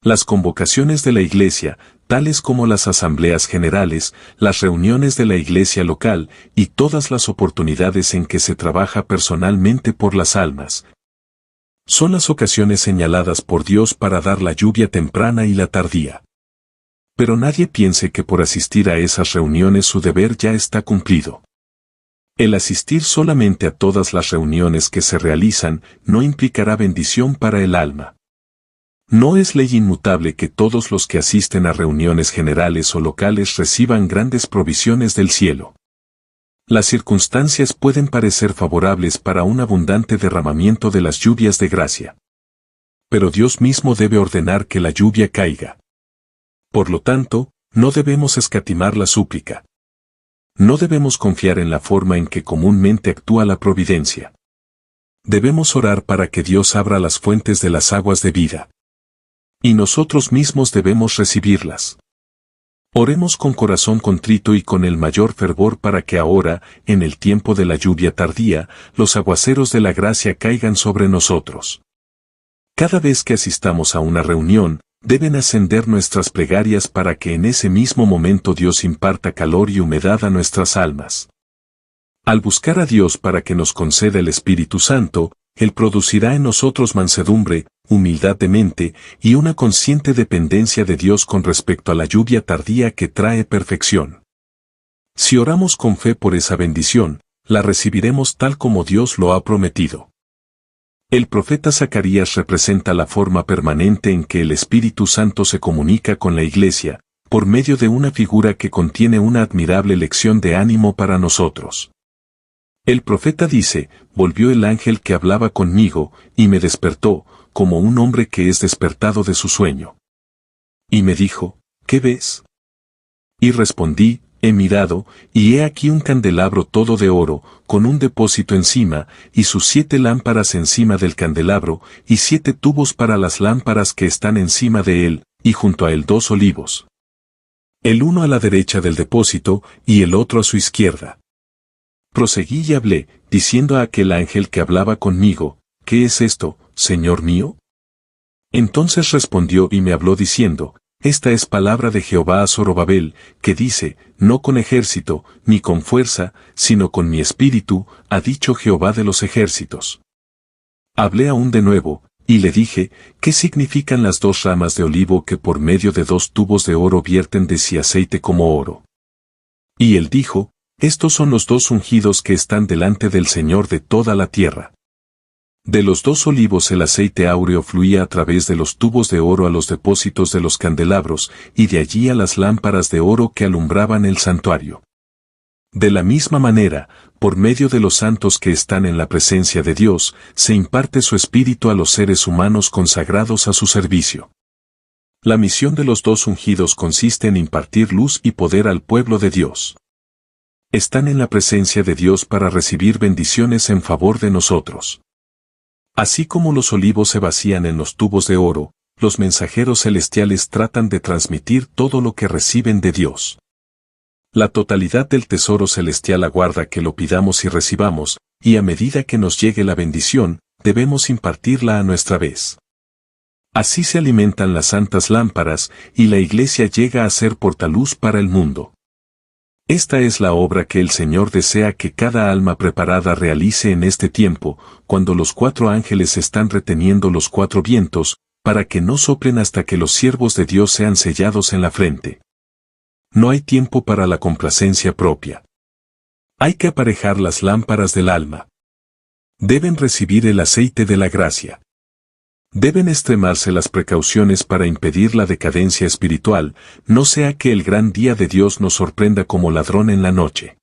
Las convocaciones de la iglesia, tales como las asambleas generales, las reuniones de la iglesia local y todas las oportunidades en que se trabaja personalmente por las almas, son las ocasiones señaladas por Dios para dar la lluvia temprana y la tardía. Pero nadie piense que por asistir a esas reuniones su deber ya está cumplido. El asistir solamente a todas las reuniones que se realizan no implicará bendición para el alma. No es ley inmutable que todos los que asisten a reuniones generales o locales reciban grandes provisiones del cielo. Las circunstancias pueden parecer favorables para un abundante derramamiento de las lluvias de gracia. Pero Dios mismo debe ordenar que la lluvia caiga. Por lo tanto, no debemos escatimar la súplica. No debemos confiar en la forma en que comúnmente actúa la providencia. Debemos orar para que Dios abra las fuentes de las aguas de vida. Y nosotros mismos debemos recibirlas. Oremos con corazón contrito y con el mayor fervor para que ahora, en el tiempo de la lluvia tardía, los aguaceros de la gracia caigan sobre nosotros. Cada vez que asistamos a una reunión, deben ascender nuestras plegarias para que en ese mismo momento Dios imparta calor y humedad a nuestras almas. Al buscar a Dios para que nos conceda el Espíritu Santo, Él producirá en nosotros mansedumbre, humildad de mente y una consciente dependencia de Dios con respecto a la lluvia tardía que trae perfección. Si oramos con fe por esa bendición, la recibiremos tal como Dios lo ha prometido. El profeta Zacarías representa la forma permanente en que el Espíritu Santo se comunica con la Iglesia, por medio de una figura que contiene una admirable lección de ánimo para nosotros. El profeta dice: volvió el ángel que hablaba conmigo, y me despertó, como un hombre que es despertado de su sueño. Y me dijo: ¿qué ves? Y respondí: he mirado, y he aquí un candelabro todo de oro, con un depósito encima, y sus 7 lámparas encima del candelabro, y 7 tubos para las lámparas que están encima de él, y junto a él 2 olivos. El uno a la derecha del depósito, y el otro a su izquierda. Proseguí y hablé, diciendo a aquel ángel que hablaba conmigo: ¿qué es esto, Señor mío? Entonces respondió y me habló diciendo, esta es palabra de Jehová a Zorobabel, que dice, no con ejército, ni con fuerza, sino con mi espíritu, ha dicho Jehová de los ejércitos. Hablé aún de nuevo, y le dije, ¿qué significan las dos ramas de olivo que por medio de dos tubos de oro vierten de sí aceite como oro? Y él dijo, estos son los dos ungidos que están delante del Señor de toda la tierra. De los dos olivos el aceite áureo fluía a través de los tubos de oro a los depósitos de los candelabros, y de allí a las lámparas de oro que alumbraban el santuario. De la misma manera, por medio de los santos que están en la presencia de Dios, se imparte su espíritu a los seres humanos consagrados a su servicio. La misión de los dos ungidos consiste en impartir luz y poder al pueblo de Dios. Están en la presencia de Dios para recibir bendiciones en favor de nosotros. Así como los olivos se vacían en los tubos de oro, los mensajeros celestiales tratan de transmitir todo lo que reciben de Dios. La totalidad del tesoro celestial aguarda que lo pidamos y recibamos, y a medida que nos llegue la bendición, debemos impartirla a nuestra vez. Así se alimentan las santas lámparas, y la iglesia llega a ser portaluz para el mundo. Esta es la obra que el Señor desea que cada alma preparada realice en este tiempo, cuando los 4 ángeles están reteniendo los 4 vientos, para que no soplen hasta que los siervos de Dios sean sellados en la frente. No hay tiempo para la complacencia propia. Hay que aparejar las lámparas del alma. Deben recibir el aceite de la gracia. Deben extremarse las precauciones para impedir la decadencia espiritual, no sea que el gran día de Dios nos sorprenda como ladrón en la noche.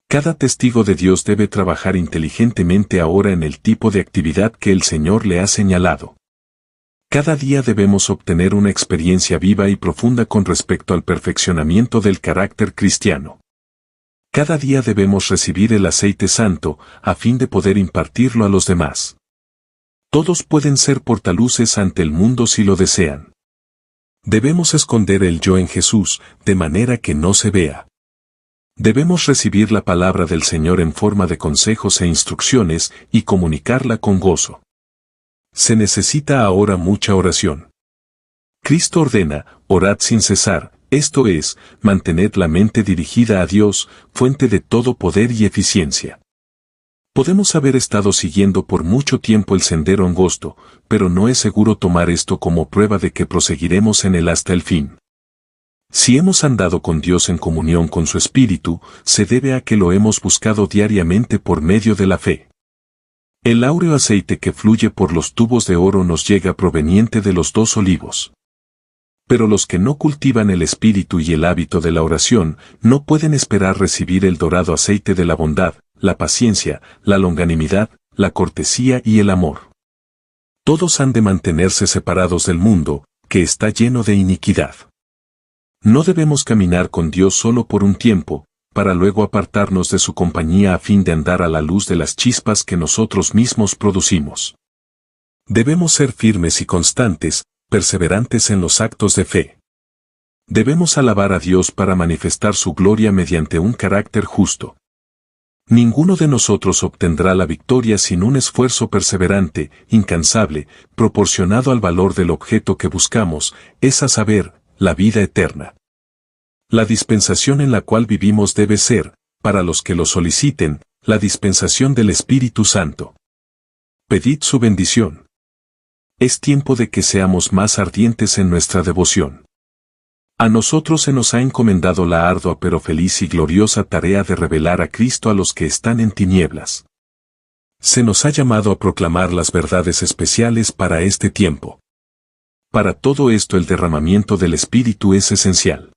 Cada testigo de Dios debe trabajar inteligentemente ahora en el tipo de actividad que el Señor le ha señalado. Cada día debemos obtener una experiencia viva y profunda con respecto al perfeccionamiento del carácter cristiano. Cada día debemos recibir el aceite santo, a fin de poder impartirlo a los demás. Todos pueden ser portaluces ante el mundo si lo desean. Debemos esconder el yo en Jesús, de manera que no se vea. Debemos recibir la palabra del Señor en forma de consejos e instrucciones y comunicarla con gozo. Se necesita ahora mucha oración. Cristo ordena, orad sin cesar, esto es, mantened la mente dirigida a Dios, fuente de todo poder y eficiencia. Podemos haber estado siguiendo por mucho tiempo el sendero angosto, pero no es seguro tomar esto como prueba de que proseguiremos en él hasta el fin. Si hemos andado con Dios en comunión con su Espíritu, se debe a que lo hemos buscado diariamente por medio de la fe. El áureo aceite que fluye por los tubos de oro nos llega proveniente de los 2 olivos. Pero los que no cultivan el espíritu y el hábito de la oración, no pueden esperar recibir el dorado aceite de la bondad, la paciencia, la longanimidad, la cortesía y el amor. Todos han de mantenerse separados del mundo, que está lleno de iniquidad. No debemos caminar con Dios solo por un tiempo, para luego apartarnos de su compañía a fin de andar a la luz de las chispas que nosotros mismos producimos. Debemos ser firmes y constantes, perseverantes en los actos de fe. Debemos alabar a Dios para manifestar su gloria mediante un carácter justo. Ninguno de nosotros obtendrá la victoria sin un esfuerzo perseverante, incansable, proporcionado al valor del objeto que buscamos, es a saber, la vida eterna. La dispensación en la cual vivimos debe ser, para los que lo soliciten, la dispensación del Espíritu Santo. Pedid su bendición. Es tiempo de que seamos más ardientes en nuestra devoción. A nosotros se nos ha encomendado la ardua pero feliz y gloriosa tarea de revelar a Cristo a los que están en tinieblas. Se nos ha llamado a proclamar las verdades especiales para este tiempo. Para todo esto el derramamiento del Espíritu es esencial.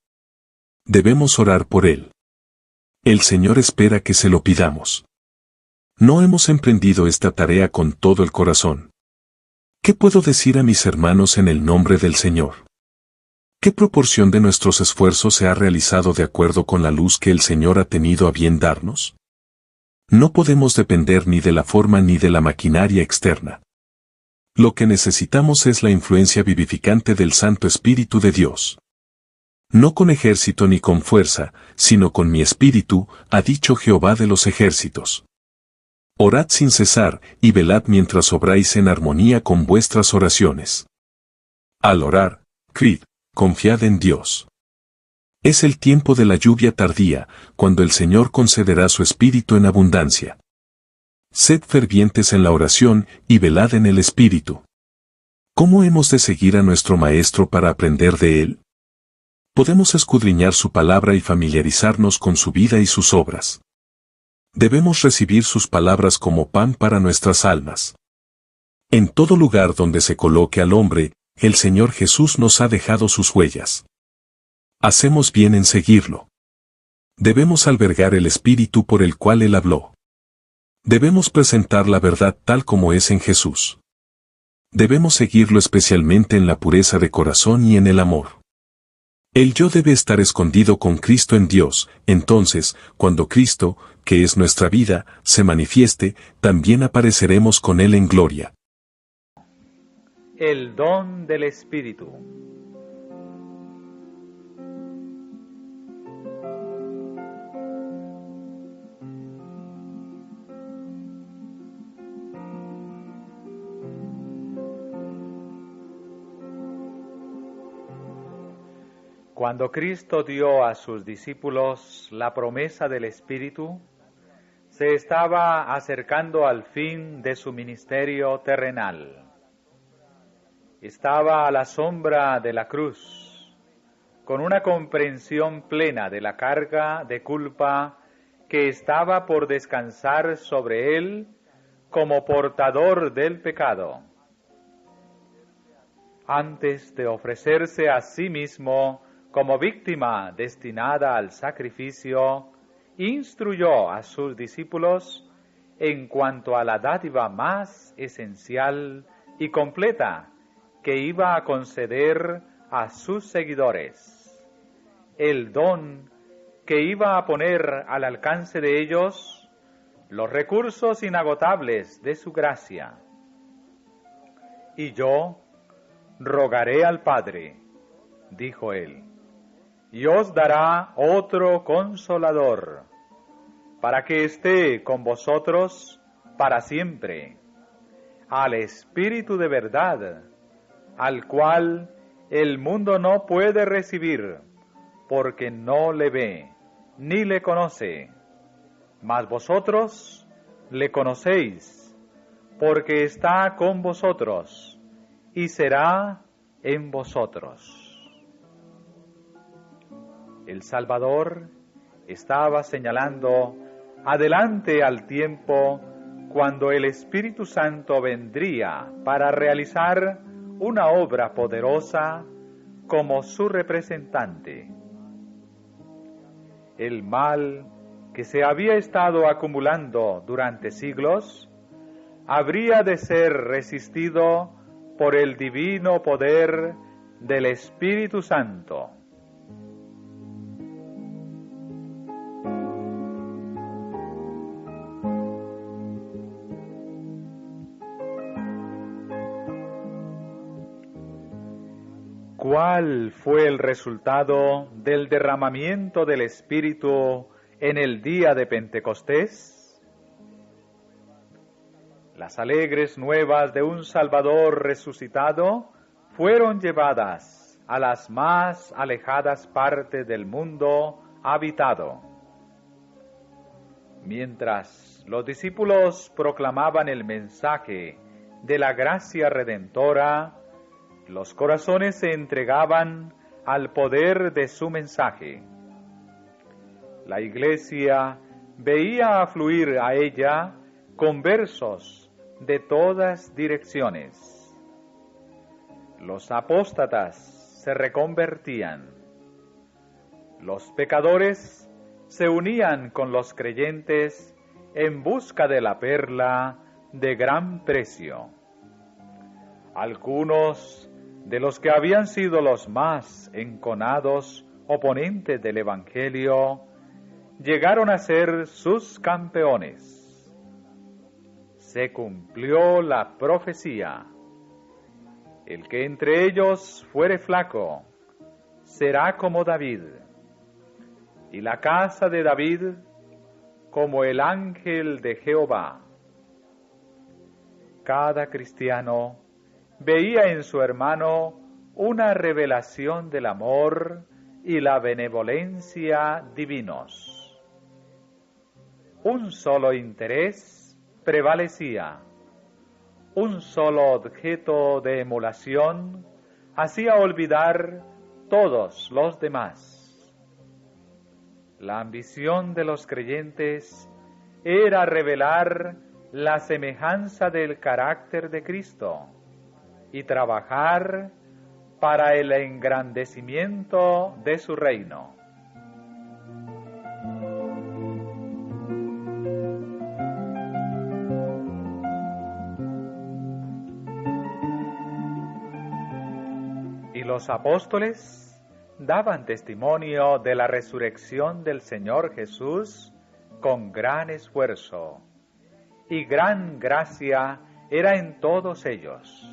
Debemos orar por él. El Señor espera que se lo pidamos. No hemos emprendido esta tarea con todo el corazón. ¿Qué puedo decir a mis hermanos en el nombre del Señor? ¿Qué proporción de nuestros esfuerzos se ha realizado de acuerdo con la luz que el Señor ha tenido a bien darnos? No podemos depender ni de la forma ni de la maquinaria externa. Lo que necesitamos es la influencia vivificante del Santo Espíritu de Dios. No con ejército ni con fuerza, sino con mi espíritu, ha dicho Jehová de los ejércitos. Orad sin cesar, y velad mientras obráis en armonía con vuestras oraciones. Al orar, creed, confiad en Dios. Es el tiempo de la lluvia tardía, cuando el Señor concederá su Espíritu en abundancia. Sed fervientes en la oración y velad en el Espíritu. ¿Cómo hemos de seguir a nuestro Maestro para aprender de Él? Podemos escudriñar su palabra y familiarizarnos con su vida y sus obras. Debemos recibir sus palabras como pan para nuestras almas. En todo lugar donde se coloque al hombre, el Señor Jesús nos ha dejado sus huellas. Hacemos bien en seguirlo. Debemos albergar el espíritu por el cual Él habló. Debemos presentar la verdad tal como es en Jesús. Debemos seguirlo especialmente en la pureza de corazón y en el amor. El yo debe estar escondido con Cristo en Dios, entonces, cuando Cristo, que es nuestra vida, se manifieste, también apareceremos con Él en gloria. El don del Espíritu. Cuando Cristo dio a sus discípulos la promesa del Espíritu, se estaba acercando al fin de su ministerio terrenal. Estaba a la sombra de la cruz, con una comprensión plena de la carga de culpa que estaba por descansar sobre él como portador del pecado. Antes de ofrecerse a sí mismo como víctima destinada al sacrificio, instruyó a sus discípulos en cuanto a la dádiva más esencial y completa que iba a conceder a sus seguidores, el don que iba a poner al alcance de ellos los recursos inagotables de su gracia. Y yo rogaré al Padre, dijo él, y os dará otro consolador, para que esté con vosotros para siempre, al Espíritu de verdad, al cual el mundo no puede recibir, porque no le ve, ni le conoce, mas vosotros le conocéis, porque está con vosotros, y será en vosotros. El Salvador estaba señalando adelante al tiempo cuando el Espíritu Santo vendría para realizar una obra poderosa como su representante. El mal que se había estado acumulando durante siglos habría de ser resistido por el divino poder del Espíritu Santo. ¿Cuál fue el resultado del derramamiento del Espíritu en el día de Pentecostés? Las alegres nuevas de un Salvador resucitado fueron llevadas a las más alejadas partes del mundo habitado. Mientras los discípulos proclamaban el mensaje de la gracia redentora, los corazones se entregaban al poder de su mensaje. La Iglesia veía afluir a ella conversos de todas direcciones. Los apóstatas se reconvertían. Los pecadores se unían con los creyentes en busca de la perla de gran precio. Algunos de los que habían sido los más enconados oponentes del Evangelio llegaron a ser sus campeones. Se cumplió la profecía. El que entre ellos fuere flaco, será como David, y la casa de David como el ángel de Jehová. Cada cristiano veía en su hermano una revelación del amor y la benevolencia divinos. Un solo interés prevalecía, un solo objeto de emulación hacía olvidar todos los demás. La ambición de los creyentes era revelar la semejanza del carácter de Cristo y trabajar para el engrandecimiento de su reino. Y los apóstoles daban testimonio de la resurrección del Señor Jesús con gran esfuerzo, y gran gracia era en todos ellos.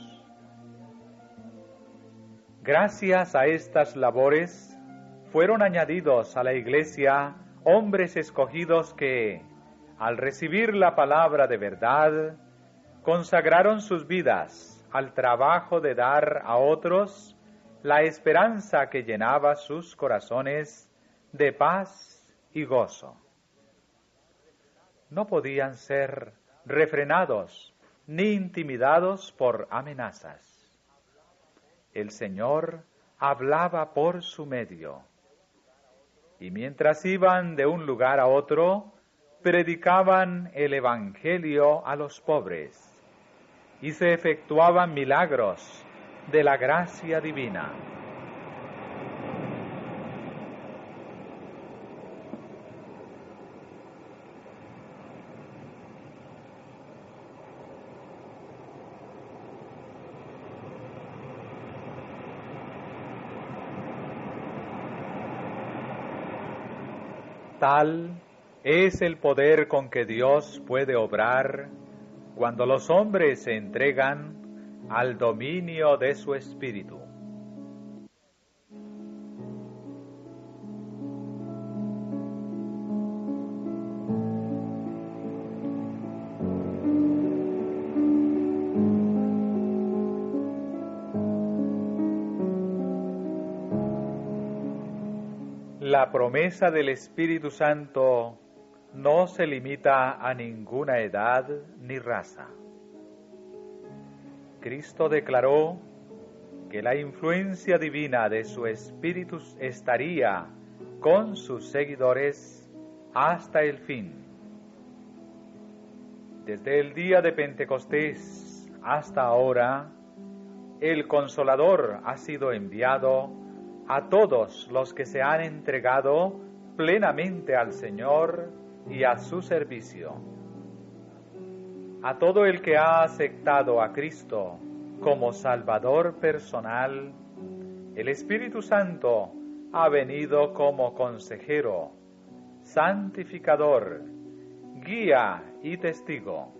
Gracias a estas labores fueron añadidos a la Iglesia hombres escogidos que, al recibir la palabra de verdad, consagraron sus vidas al trabajo de dar a otros la esperanza que llenaba sus corazones de paz y gozo. No podían ser refrenados ni intimidados por amenazas. El Señor hablaba por su medio, y mientras iban de un lugar a otro, predicaban el Evangelio a los pobres, y se efectuaban milagros de la gracia divina. Tal es el poder con que Dios puede obrar cuando los hombres se entregan al dominio de su espíritu. La promesa del Espíritu Santo no se limita a ninguna edad ni raza. Cristo declaró que la influencia divina de su Espíritu estaría con sus seguidores hasta el fin. Desde el día de Pentecostés hasta ahora, el Consolador ha sido enviado a todos los que se han entregado plenamente al Señor y a su servicio. A todo el que ha aceptado a Cristo como Salvador personal, el Espíritu Santo ha venido como consejero, santificador, guía y testigo.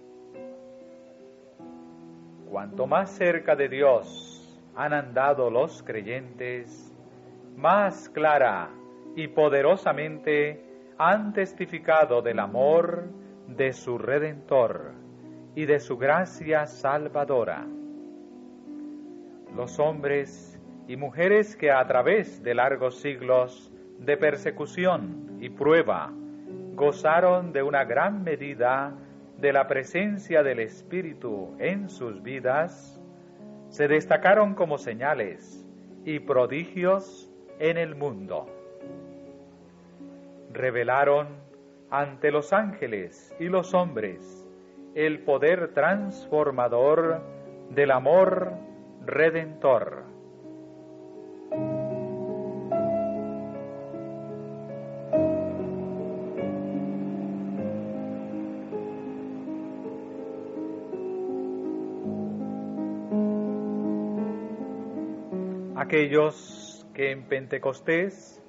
Cuanto más cerca de Dios han andado los creyentes, más clara y poderosamente han testificado del amor de su Redentor y de su gracia salvadora. Los hombres y mujeres que a través de largos siglos de persecución y prueba gozaron de una gran medida de la presencia del Espíritu en sus vidas, se destacaron como señales y prodigios en el mundo. Revelaron ante los ángeles y los hombres el poder transformador del amor redentor. Aquellos que en Pentecostés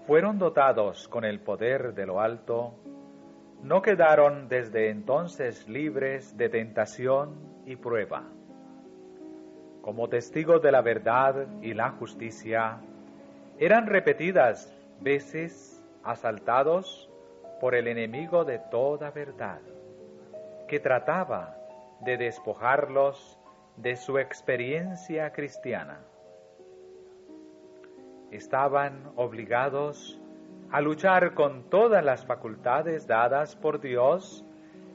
fueron dotados con el poder de lo alto, no quedaron desde entonces libres de tentación y prueba. Como testigos de la verdad y la justicia, eran repetidas veces asaltados por el enemigo de toda verdad, que trataba de despojarlos de su experiencia cristiana. estaban obligados a luchar con todas las facultades dadas por Dios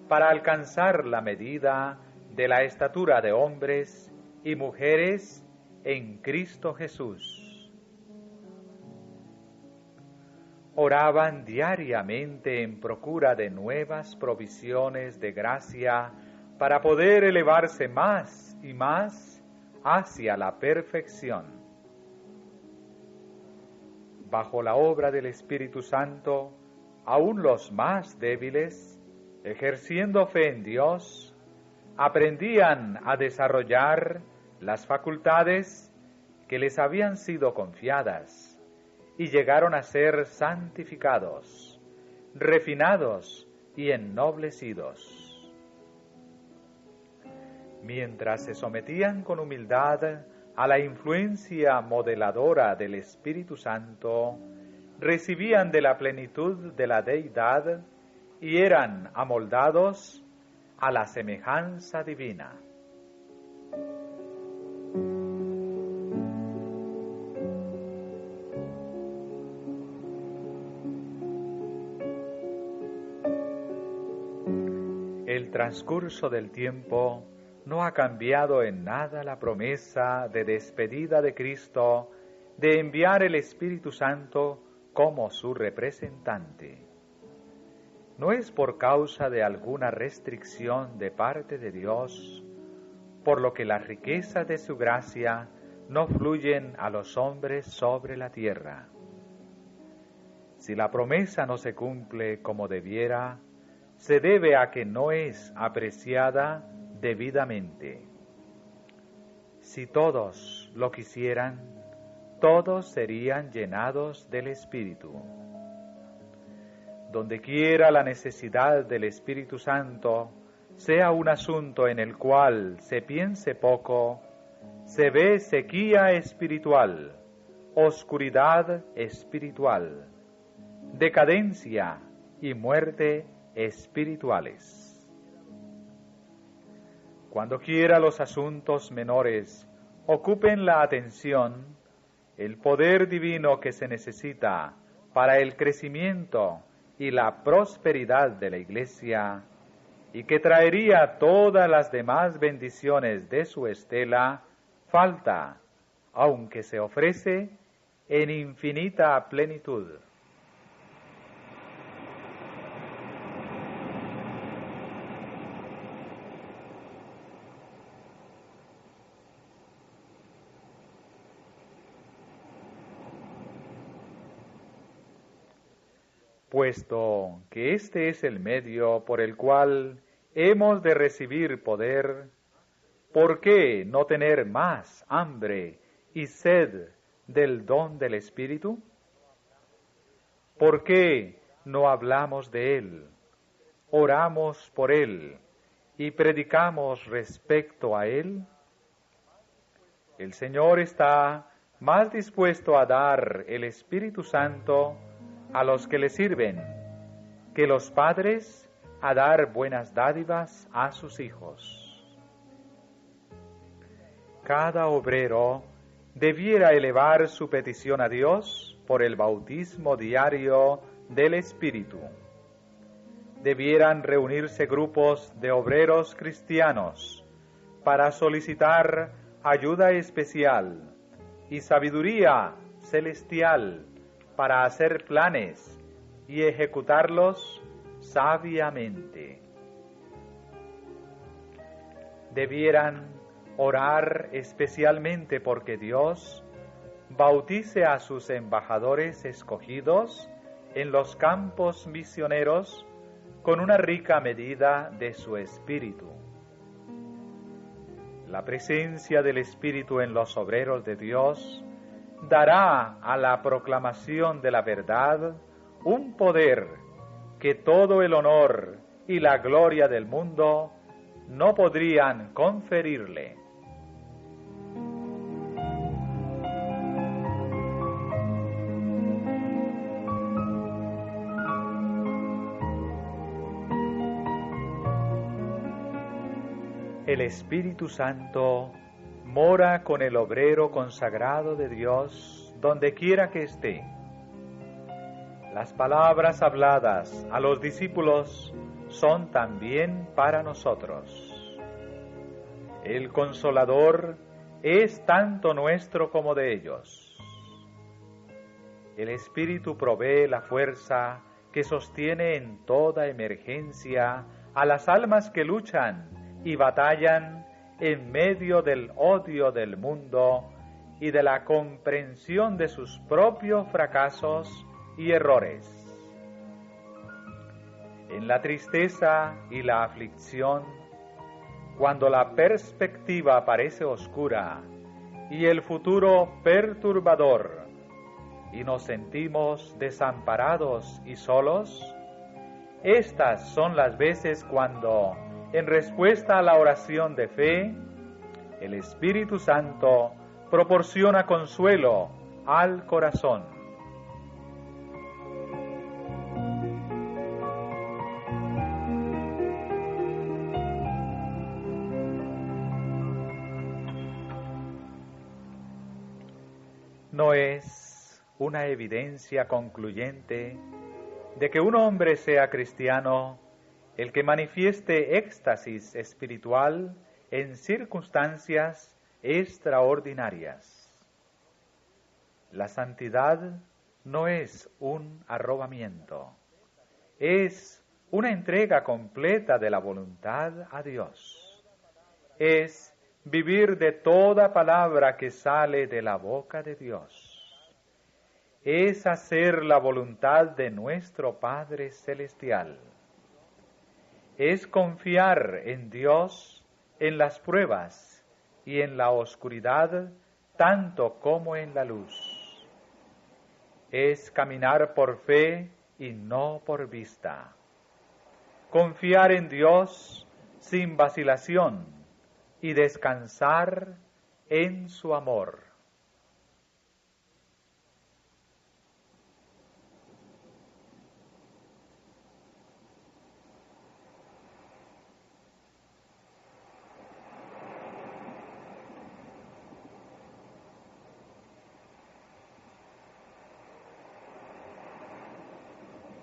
para alcanzar la medida de la estatura de hombres y mujeres en Cristo Jesús. Oraban diariamente en procura de nuevas provisiones de gracia para poder elevarse más y más hacia la perfección. Bajo la obra del Espíritu Santo, aún los más débiles, ejerciendo fe en Dios, aprendían a desarrollar las facultades que les habían sido confiadas y llegaron a ser santificados, refinados y ennoblecidos. Mientras se sometían con humildad a la influencia modeladora del Espíritu Santo, recibían de la plenitud de la deidad y eran amoldados a la semejanza divina. El transcurso del tiempo no ha cambiado en nada la promesa de despedida de Cristo de enviar el Espíritu Santo como su representante. No es por causa de alguna restricción de parte de Dios, por lo que las riquezas de su gracia no fluyen a los hombres sobre la tierra. Si la promesa no se cumple como debiera, se debe a que no es apreciada debidamente. Si todos lo quisieran, todos serían llenados del Espíritu. Donde quiera la necesidad del Espíritu Santo sea un asunto en el cual se piense poco, se ve sequía espiritual, oscuridad espiritual, decadencia y muerte espirituales. Cuando quiera los asuntos menores ocupen la atención, el poder divino que se necesita para el crecimiento y la prosperidad de la Iglesia, y que traería todas las demás bendiciones de su estela, falta, aunque se ofrece en infinita plenitud. Puesto que este es el medio por el cual hemos de recibir poder, ¿por qué no tener más hambre y sed del don del Espíritu? ¿Por qué no hablamos de Él, oramos por Él y predicamos respecto a Él? El Señor está más dispuesto a dar el Espíritu Santo a los que le sirven, que los padres a dar buenas dádivas a sus hijos. Cada obrero debiera elevar su petición a Dios por el bautismo diario del Espíritu. Debieran reunirse grupos de obreros cristianos para solicitar ayuda especial y sabiduría celestial para hacer planes y ejecutarlos sabiamente. Debieran orar especialmente porque Dios bautice a sus embajadores escogidos en los campos misioneros con una rica medida de su espíritu. La presencia del Espíritu en los obreros de Dios dará a la proclamación de la verdad un poder que todo el honor y la gloria del mundo no podrían conferirle. El Espíritu Santo mora con el obrero consagrado de Dios donde quiera que esté. Las palabras habladas a los discípulos son también para nosotros. El Consolador es tanto nuestro como de ellos. El Espíritu provee la fuerza que sostiene en toda emergencia a las almas que luchan y batallan en medio del odio del mundo y de la comprensión de sus propios fracasos y errores. En la tristeza y la aflicción, cuando la perspectiva parece oscura y el futuro perturbador, y nos sentimos desamparados y solos, estas son las veces cuando, en respuesta a la oración de fe, el Espíritu Santo proporciona consuelo al corazón. No es una evidencia concluyente de que un hombre sea cristiano el que manifieste éxtasis espiritual en circunstancias extraordinarias. La santidad no es un arrobamiento, es una entrega completa de la voluntad a Dios. Es vivir de toda palabra que sale de la boca de Dios. Es hacer la voluntad de nuestro Padre Celestial. Es confiar en Dios en las pruebas y en la oscuridad, tanto como en la luz. Es caminar por fe y no por vista. Confiar en Dios sin vacilación y descansar en su amor.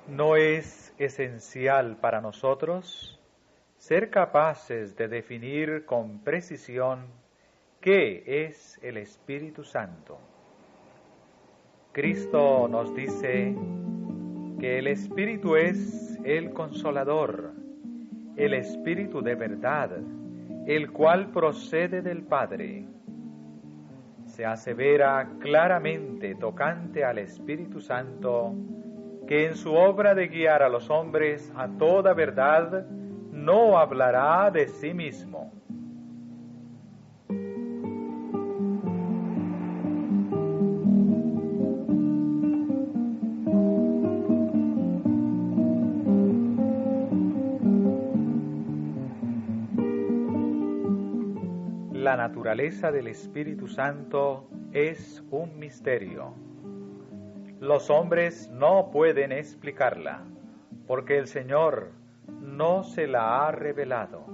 ¿No es esencial para nosotros ser capaces de definir con precisión qué es el Espíritu Santo? Cristo nos dice que el Espíritu es el Consolador, el Espíritu de verdad, el cual procede del Padre. Se asevera claramente tocante al Espíritu Santo que en su obra de guiar a los hombres a toda verdad, no hablará de sí mismo. La naturaleza del Espíritu Santo es un misterio. Los hombres no pueden explicarla, porque el Señor no se la ha revelado.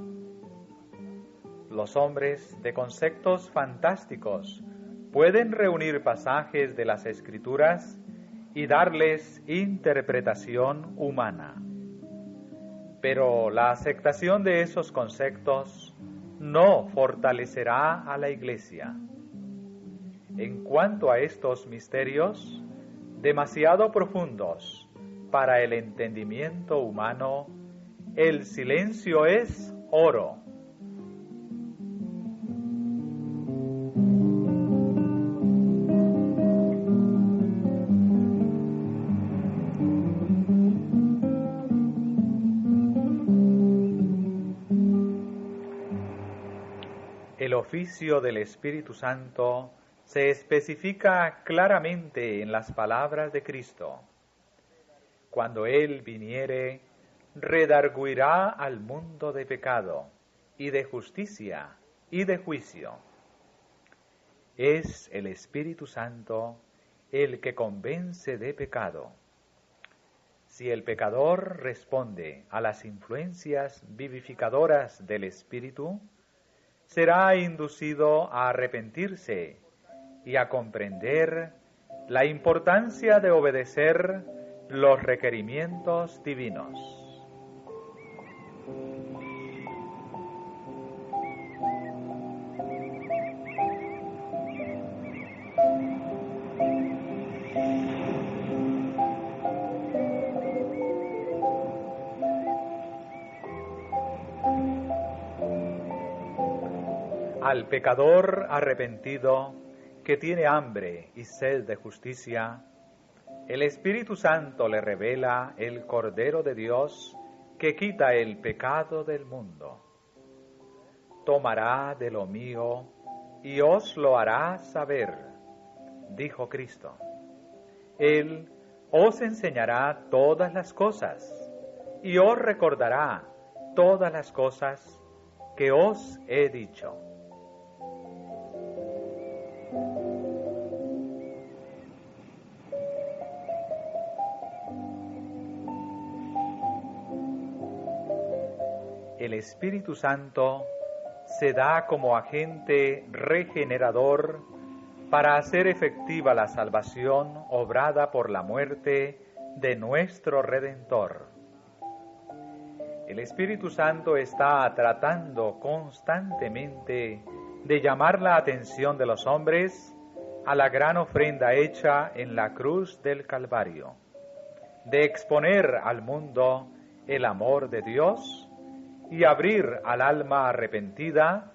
Los hombres de conceptos fantásticos pueden reunir pasajes de las Escrituras y darles interpretación humana. Pero la aceptación de esos conceptos no fortalecerá a la Iglesia. En cuanto a estos misterios, demasiado profundos para el entendimiento humano, el silencio es oro. El oficio del Espíritu Santo se especifica claramente en las palabras de Cristo. Cuando Él viniere, redarguirá al mundo de pecado, y de justicia, y de juicio. Es el Espíritu Santo el que convence de pecado. Si el pecador responde a las influencias vivificadoras del Espíritu, será inducido a arrepentirse y a comprender la importancia de obedecer los requerimientos divinos. Al pecador arrepentido que tiene hambre y sed de justicia, el Espíritu Santo le revela el Cordero de Dios que quita el pecado del mundo. Tomará de lo mío y os lo hará saber, dijo Cristo. Él os enseñará todas las cosas y os recordará todas las cosas que os he dicho. El Espíritu Santo se da como agente regenerador para hacer efectiva la salvación obrada por la muerte de nuestro Redentor. El Espíritu Santo está tratando constantemente de llamar la atención de los hombres a la gran ofrenda hecha en la cruz del Calvario, de exponer al mundo el amor de Dios y abrir al alma arrepentida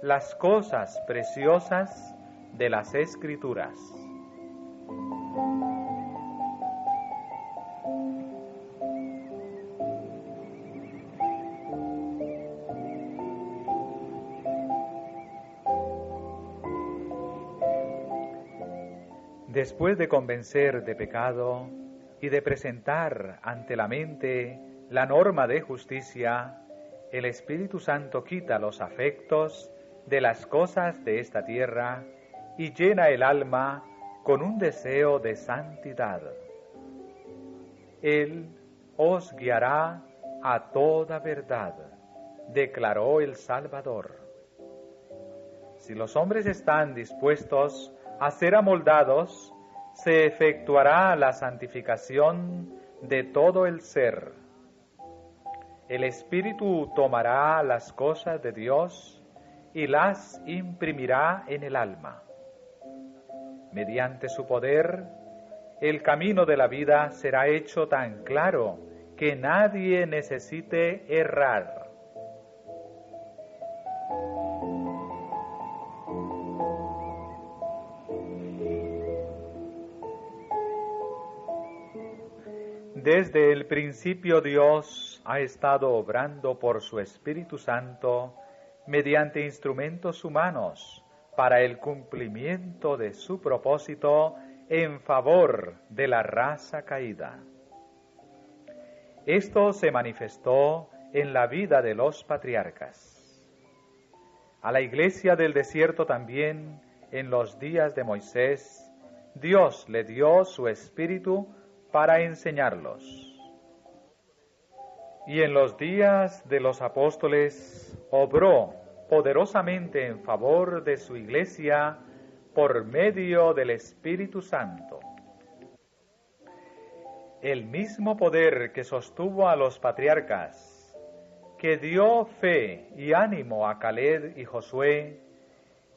las cosas preciosas de las Escrituras. Después de convencer de pecado y de presentar ante la mente la norma de justicia, el Espíritu Santo quita los afectos de las cosas de esta tierra y llena el alma con un deseo de santidad. Él os guiará a toda verdad, declaró el Salvador. Si los hombres están dispuestos a ser amoldados, se efectuará la santificación de todo el ser. El Espíritu tomará las cosas de Dios y las imprimirá en el alma. Mediante su poder, el camino de la vida será hecho tan claro que nadie necesite errar. Desde el principio Dios ha estado obrando por su Espíritu Santo mediante instrumentos humanos para el cumplimiento de su propósito en favor de la raza caída. Esto se manifestó en la vida de los patriarcas. A la iglesia del desierto también, en los días de Moisés, Dios le dio su Espíritu para enseñarlos. Y en los días de los apóstoles obró poderosamente en favor de su iglesia por medio del Espíritu Santo. El mismo poder que sostuvo a los patriarcas, que dio fe y ánimo a Caleb y Josué,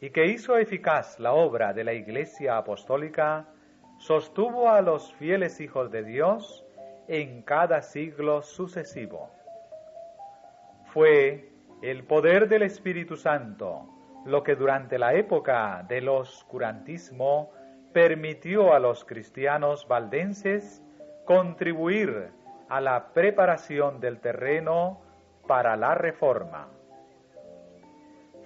y que hizo eficaz la obra de la iglesia apostólica, sostuvo a los fieles hijos de Dios en cada siglo sucesivo. Fue el poder del Espíritu Santo lo que durante la época del oscurantismo permitió a los cristianos valdenses contribuir a la preparación del terreno para la reforma.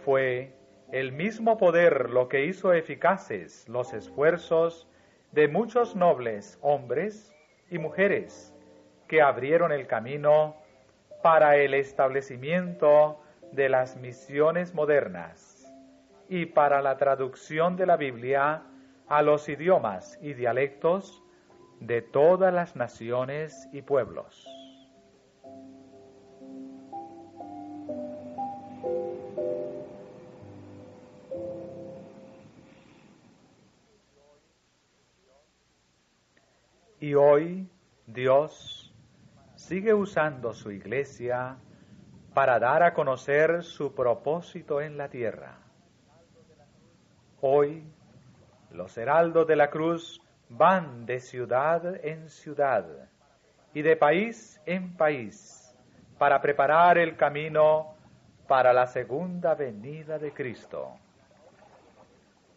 Fue el mismo poder lo que hizo eficaces los esfuerzos de muchos nobles hombres y mujeres que abrieron el camino para el establecimiento de las misiones modernas y para la traducción de la Biblia a los idiomas y dialectos de todas las naciones y pueblos. Y hoy Dios sigue usando su iglesia para dar a conocer su propósito en la tierra. Hoy los heraldos de la cruz van de ciudad en ciudad y de país en país para preparar el camino para la segunda venida de Cristo.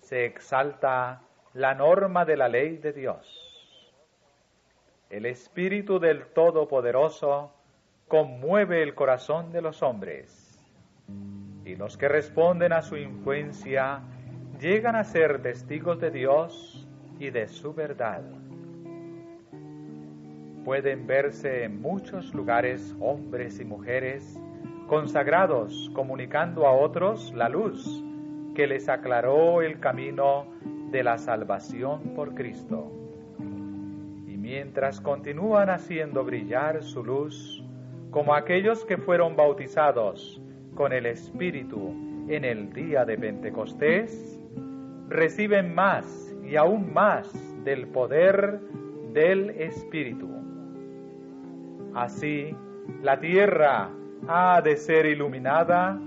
Se exalta la norma de la ley de Dios. El Espíritu del Todopoderoso conmueve el corazón de los hombres, y los que responden a su influencia llegan a ser testigos de Dios y de su verdad. Pueden verse en muchos lugares hombres y mujeres consagrados comunicando a otros la luz que les aclaró el camino de la salvación por Cristo. Y mientras continúan haciendo brillar su luz, como aquellos que fueron bautizados con el Espíritu en el día de Pentecostés, reciben más y aún más del poder del Espíritu. Así, la tierra ha de ser iluminada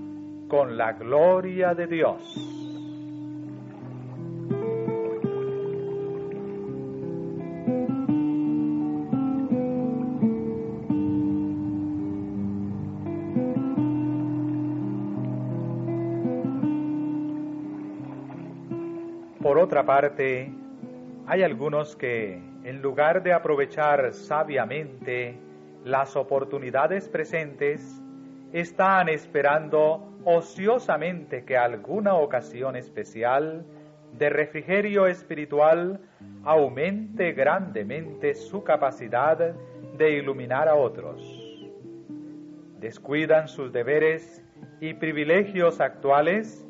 con la gloria de Dios. Por otra parte, hay algunos que, en lugar de aprovechar sabiamente las oportunidades presentes, están esperando ociosamente que alguna ocasión especial de refrigerio espiritual aumente grandemente su capacidad de iluminar a otros. Descuidan sus deberes y privilegios actuales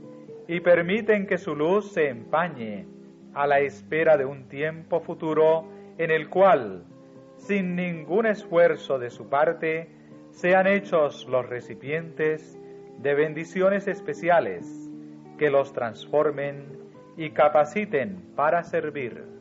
y permiten que su luz se empañe a la espera de un tiempo futuro en el cual, sin ningún esfuerzo de su parte, sean hechos los recipientes de bendiciones especiales que los transformen y capaciten para servir.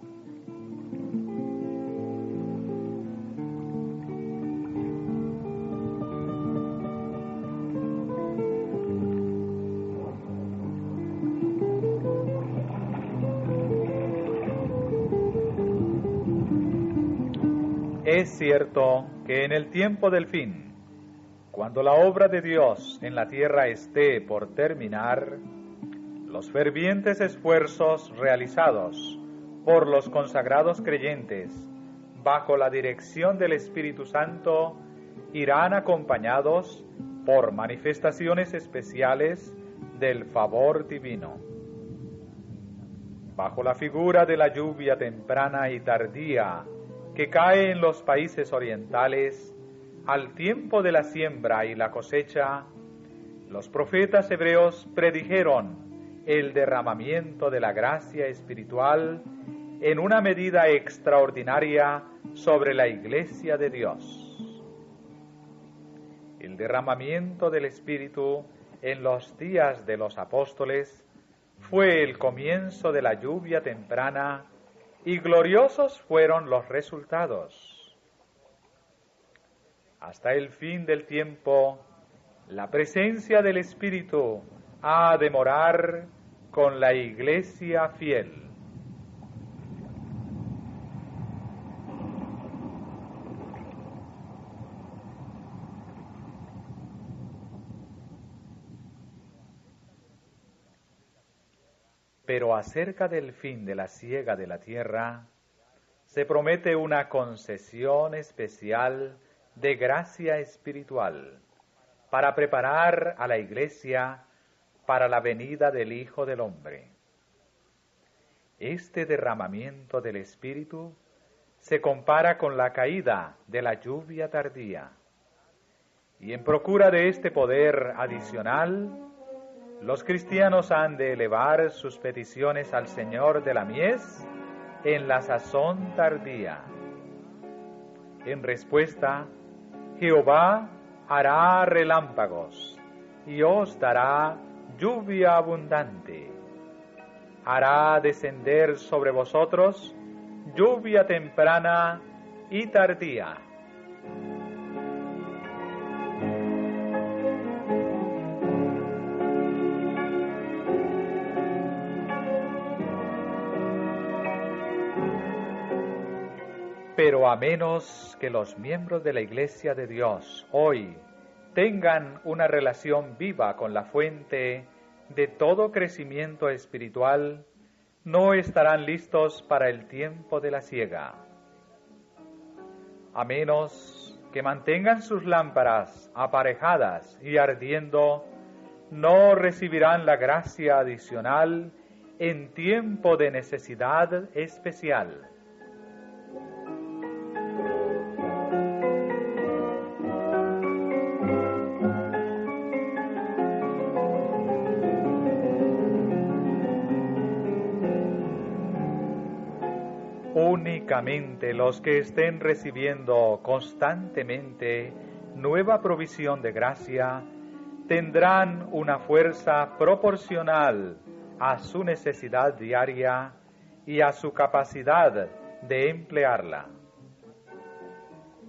Es cierto que en el tiempo del fin, cuando la obra de Dios en la tierra esté por terminar, los fervientes esfuerzos realizados por los consagrados creyentes bajo la dirección del Espíritu Santo irán acompañados por manifestaciones especiales del favor divino. Bajo la figura de la lluvia temprana y tardía que cae en los países orientales, al tiempo de la siembra y la cosecha, los profetas hebreos predijeron el derramamiento de la gracia espiritual en una medida extraordinaria sobre la Iglesia de Dios. El derramamiento del Espíritu en los días de los apóstoles fue el comienzo de la lluvia temprana y gloriosos fueron los resultados. Hasta el fin del tiempo, la presencia del Espíritu ha de morar con la Iglesia fiel. Pero acerca del fin de la siega de la tierra, se promete una concesión especial de gracia espiritual para preparar a la Iglesia para la venida del Hijo del Hombre. Este derramamiento del Espíritu se compara con la caída de la lluvia tardía, y en procura de este poder adicional, los cristianos han de elevar sus peticiones al Señor de la mies en la sazón tardía. En respuesta, Jehová hará relámpagos y os dará lluvia abundante. Hará descender sobre vosotros lluvia temprana y tardía. Pero a menos que los miembros de la Iglesia de Dios hoy tengan una relación viva con la fuente de todo crecimiento espiritual, no estarán listos para el tiempo de la siega. A menos que mantengan sus lámparas aparejadas y ardiendo, no recibirán la gracia adicional en tiempo de necesidad especial. Únicamente los que estén recibiendo constantemente nueva provisión de gracia tendrán una fuerza proporcional a su necesidad diaria y a su capacidad de emplearla.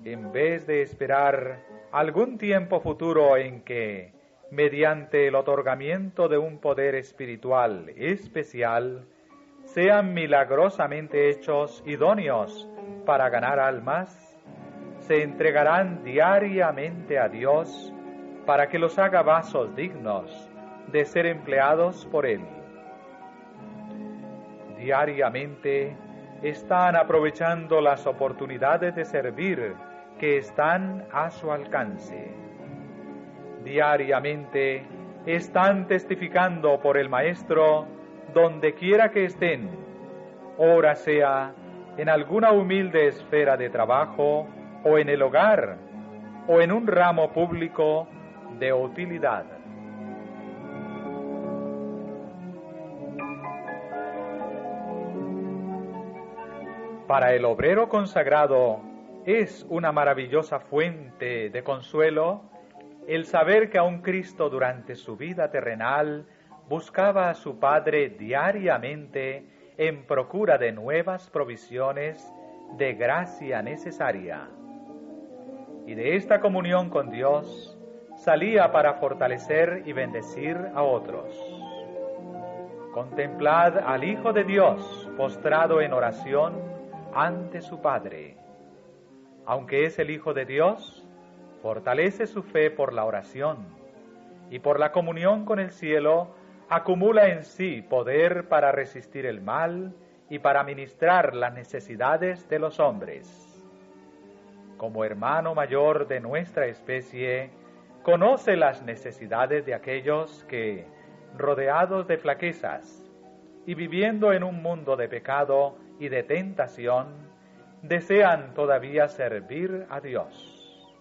En vez de esperar algún tiempo futuro en que, mediante el otorgamiento de un poder espiritual especial, sean milagrosamente hechos idóneos para ganar almas, se entregarán diariamente a Dios para que los haga vasos dignos de ser empleados por Él. Diariamente están aprovechando las oportunidades de servir que están a su alcance. Diariamente están testificando por el Maestro donde quiera que estén, ora sea en alguna humilde esfera de trabajo, o en el hogar, o en un ramo público de utilidad. Para el obrero consagrado es una maravillosa fuente de consuelo el saber que aun Cristo durante su vida terrenal buscaba a su Padre diariamente en procura de nuevas provisiones de gracia necesaria. Y de esta comunión con Dios salía para fortalecer y bendecir a otros. Contemplad al Hijo de Dios postrado en oración ante su Padre. Aunque es el Hijo de Dios, fortalece su fe por la oración y por la comunión con el cielo acumula en sí poder para resistir el mal y para ministrar las necesidades de los hombres. Como hermano mayor de nuestra especie, conoce las necesidades de aquellos que, rodeados de flaquezas y viviendo en un mundo de pecado y de tentación, desean todavía servir a Dios.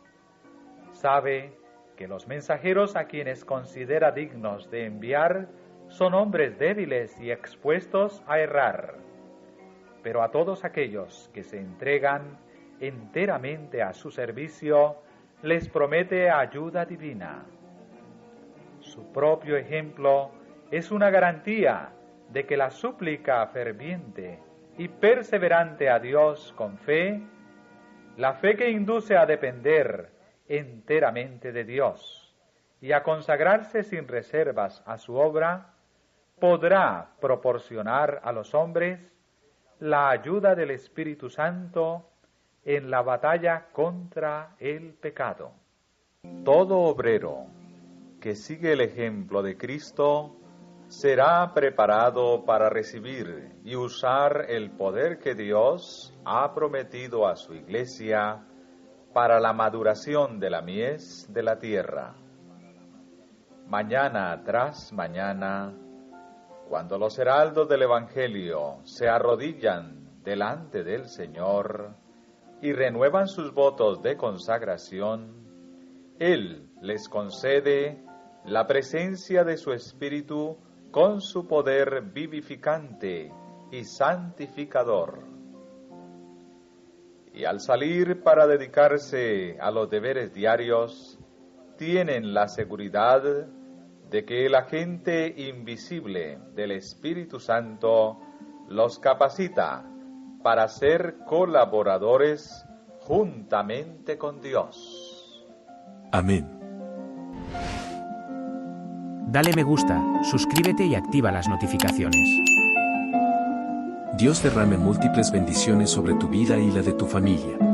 Sabe que los mensajeros a quienes considera dignos de enviar son hombres débiles y expuestos a errar, pero a todos aquellos que se entregan enteramente a su servicio, les promete ayuda divina. Su propio ejemplo es una garantía de que la súplica ferviente y perseverante a Dios con fe, la fe que induce a depender enteramente de Dios y a consagrarse sin reservas a su obra, podrá proporcionar a los hombres la ayuda del Espíritu Santo en la batalla contra el pecado. Todo obrero que sigue el ejemplo de Cristo será preparado para recibir y usar el poder que Dios ha prometido a su Iglesia para la maduración de la mies de la tierra. Mañana tras mañana, cuando los heraldos del Evangelio se arrodillan delante del Señor y renuevan sus votos de consagración, Él les concede la presencia de su Espíritu con su poder vivificante y santificador. Y al salir para dedicarse a los deberes diarios, tienen la seguridad de que el agente invisible del Espíritu Santo los capacita para ser colaboradores juntamente con Dios. Amén. Dale me gusta, suscríbete y activa las notificaciones. Dios derrame múltiples bendiciones sobre tu vida y la de tu familia.